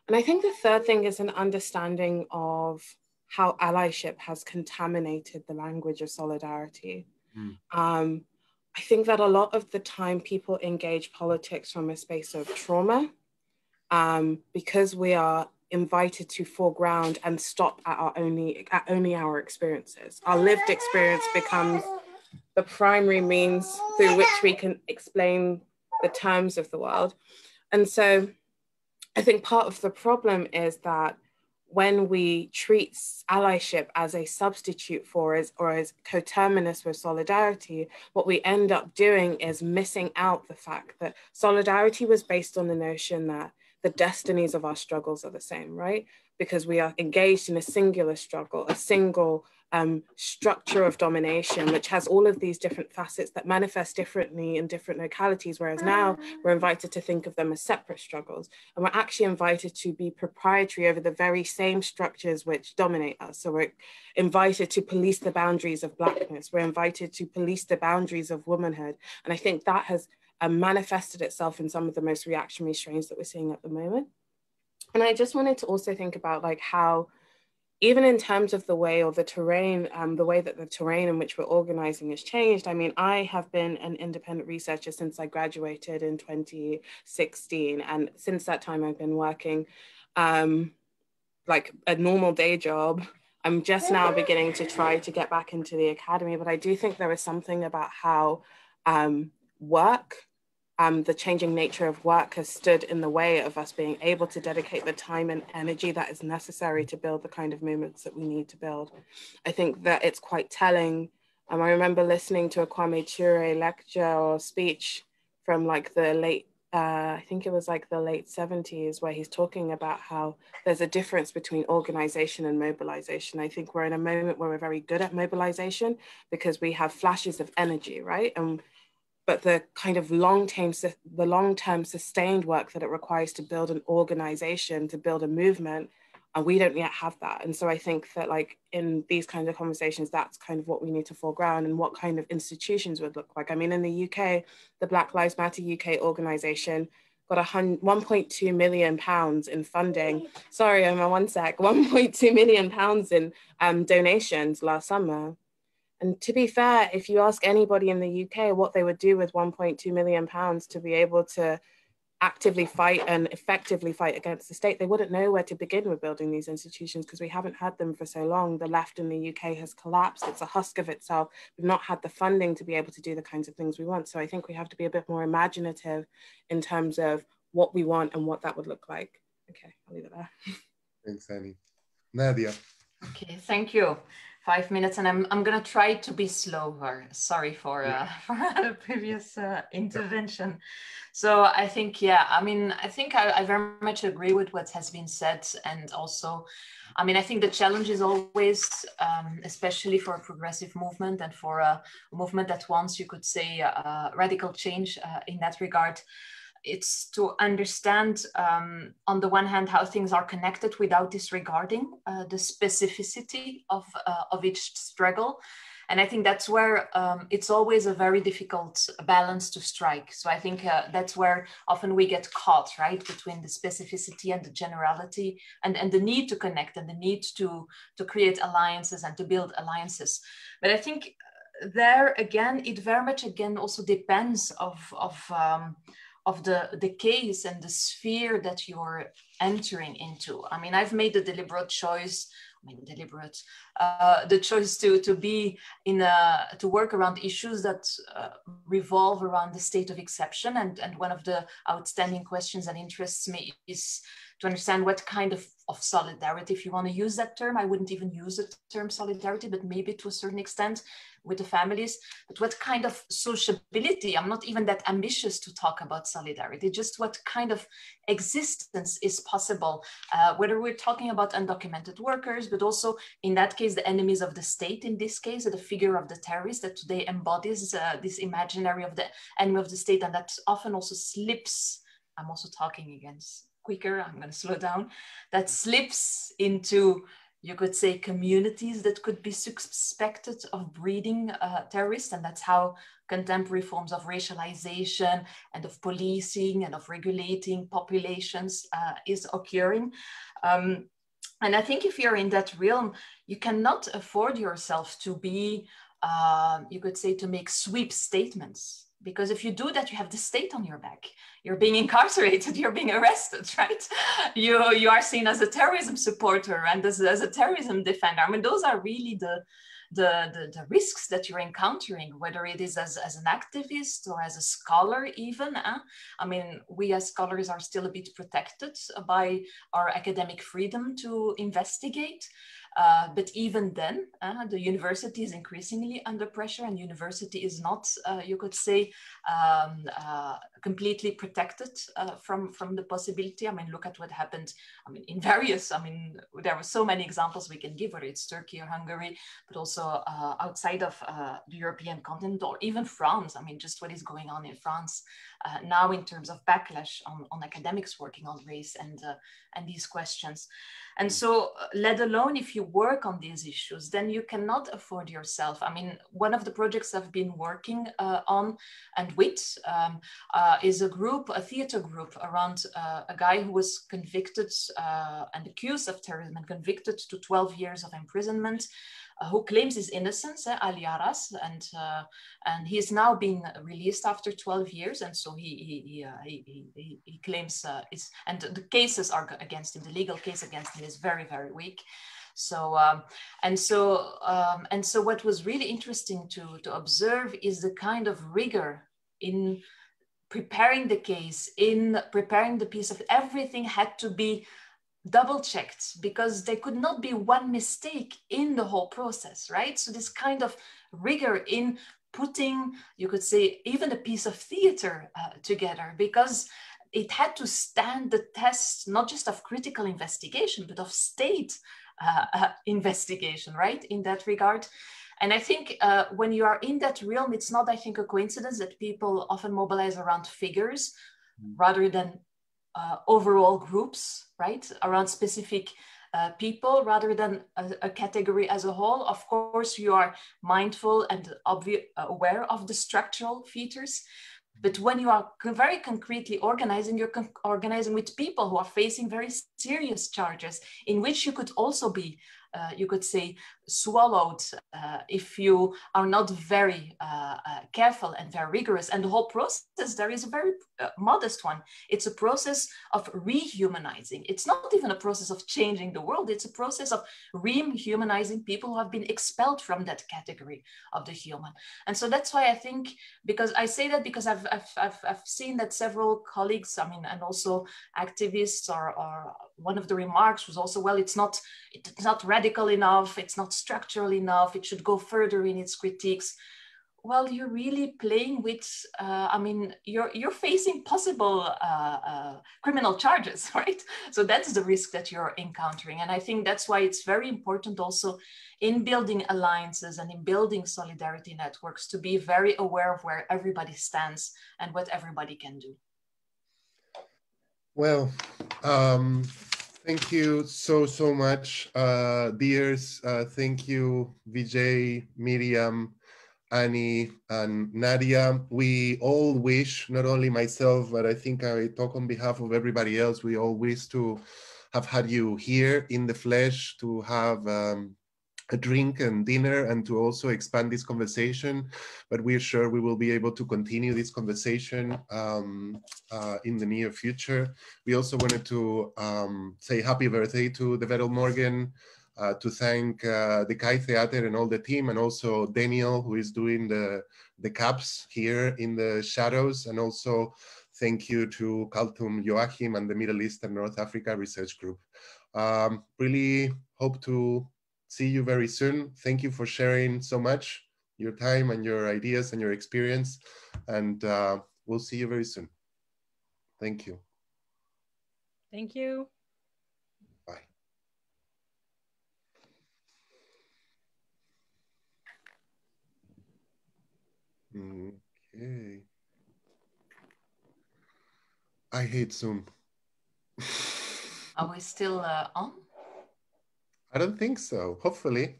And I think the third thing is an understanding of how allyship has contaminated the language of solidarity. I think that a lot of the time people engage politics from a space of trauma because we are invited to foreground and stop at only our experiences. Our lived experience becomes the primary means through which we can explain the terms of the world. And so I think part of the problem is that when we treat allyship as a substitute for or as coterminous with solidarity, what we end up doing is missing out the fact that solidarity was based on the notion that the destinies of our struggles are the same, right? Because we are engaged in a singular struggle, a single structure of domination, which has all of these different facets that manifest differently in different localities, whereas now we're invited to think of them as separate struggles. And we're actually invited to be proprietary over the very same structures which dominate us. So we're invited to police the boundaries of Blackness. We're invited to police the boundaries of womanhood. And I think that has manifested itself in some of the most reactionary strains that we're seeing at the moment. And I just wanted to also think about like how, even in terms of the way or the terrain, the way that the terrain in which we're organizing has changed. I mean, I have been an independent researcher since I graduated in 2016. And since that time, I've been working like a normal day job. I'm just now beginning to try to get back into the academy, but I do think there is something about how work, the changing nature of work has stood in the way of us being able to dedicate the time and energy that is necessary to build the kind of movements that we need to build. I think that it's quite telling. I remember listening to a Kwame Ture lecture or speech from like the late, I think it was like the late 70s, where he's talking about how there's a difference between organization and mobilization. I think we're in a moment where we're very good at mobilization because we have flashes of energy, right? But the kind of long-term sustained work that it requires to build an organization, to build a movement, we don't yet have that. And so I think that like in these kinds of conversations, that's kind of what we need to foreground and what kind of institutions would look like. I mean, in the UK, the Black Lives Matter UK organization got 1.2 million pounds in funding. Sorry, Emma, one sec. 1.2 million pounds in donations last summer. And to be fair, if you ask anybody in the UK what they would do with 1.2 million pounds to be able to actively fight and effectively fight against the state, they wouldn't know where to begin with building these institutions because we haven't had them for so long. The left in the UK has collapsed. It's a husk of itself. We've not had the funding to be able to do the kinds of things we want. So I think we have to be a bit more imaginative in terms of what we want and what that would look like. Okay, I'll leave it there. Thanks, Annie. Nadia. Okay, thank you. 5 minutes, and I'm gonna try to be slower. Sorry for the previous intervention. So I think, yeah, I mean, I think I very much agree with what has been said, and also, I mean, I think the challenge is always, especially for a progressive movement and for a movement that wants, you could say, radical change in that regard. It's to understand, on the one hand, how things are connected without disregarding the specificity of each struggle. And I think that's where it's always a very difficult balance to strike. So I think that's where often we get caught, right, between the specificity and the generality, and the need to connect and the need to create alliances and to build alliances. But I think there again, it very much again also depends of the case and the sphere that you're entering into. I mean, I've made the deliberate choice, the choice to be to work around issues that revolve around the state of exception. And one of the outstanding questions that interests me is to understand what kind of solidarity, if you want to use that term. I wouldn't even use the term solidarity, but maybe to a certain extent with the families, but what kind of sociability? I'm not even that ambitious to talk about solidarity, just what kind of existence is possible, whether we're talking about undocumented workers, but also in that case, the enemies of the state, in this case, the figure of the terrorist that today embodies this imaginary of the enemy of the state, and that often also slips, I'm also talking against quicker, I'm going to slow down, that slips into, you could say, communities that could be suspected of breeding terrorists. And that's how contemporary forms of racialization and of policing and of regulating populations is occurring. And I think if you're in that realm, you cannot afford yourself to be, you could say, to make sweep statements. Because if you do that, you have the state on your back. You're being incarcerated, you're being arrested, right? You are seen as a terrorism supporter and as a terrorism defender. I mean, those are really the risks that you're encountering, whether it is as an activist or as a scholar even. I mean, we as scholars are still a bit protected by our academic freedom to investigate. But even then, the university is increasingly under pressure, and university is not, you could say, completely protected from the possibility. I mean, look at what happened. I mean, in various, I mean, there were so many examples we can give, whether it's Turkey or Hungary, but also outside of the European continent, or even France. I mean, just what is going on in France now in terms of backlash on academics working on race and these questions. And so, let alone if you work on these issues, then you cannot afford yourself. I mean, one of the projects I've been working on and with is a theater group around a guy who was convicted and accused of terrorism and convicted to 12 years of imprisonment, who claims his innocence, Ali Aras, and he is now being released after 12 years, and so he claims and the cases are against him. The legal case against him is very, very weak. So and so what was really interesting to observe is the kind of rigor in preparing the case, in preparing the piece of everything had to be double checked, because there could not be one mistake in the whole process, right? So this kind of rigor in putting, you could say, even a piece of theater together, because it had to stand the test, not just of critical investigation, but of state investigation, right? In that regard. And I think when you are in that realm, it's not, I think, a coincidence that people often mobilize around figures rather than overall groups, right? Around specific people rather than a category as a whole. Of course, you are mindful and aware of the structural features. But when you are very concretely organizing, you're organizing with people who are facing very serious charges, in which you could also be, you could say, swallowed if you are not very careful and very rigorous. And the whole process there is a very modest one. It's a process of rehumanizing. It's not even a process of changing the world. It's a process of rehumanizing people who have been expelled from that category of the human. And so that's why I think, because I say that because I've seen that several colleagues, I mean, and also activists, or one of the remarks was also, well, it's not radical enough, it's not structural enough, it should go further in its critiques. Well, you're really playing with, I mean, you're facing possible criminal charges, right? So that's the risk that you're encountering. And I think that's why it's very important also in building alliances and in building solidarity networks to be very aware of where everybody stands and what everybody can do. Well, thank you so much, dears. Thank you, Vijay, Miriam, Annie, and Nadia. We all wish, not only myself, but I think I talk on behalf of everybody else, we all wish to have had you here in the flesh, to have a drink and dinner, and to also expand this conversation. But we're sure we will be able to continue this conversation in the near future. We also wanted to say happy birthday to DeWereldMorgen, to thank the Kai Theater and all the team, and also Daniel, who is doing the caps here in the shadows, and also thank you to Kaltum Joachim and the Middle East and North Africa Research Group. Really hope to see you very soon. Thank you for sharing so much, your time and your ideas and your experience, and we'll see you very soon. Thank you. Thank you. Bye. Okay. I hate Zoom. Are we still on? I don't think so. Hopefully.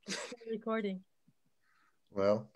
It's still recording. Well.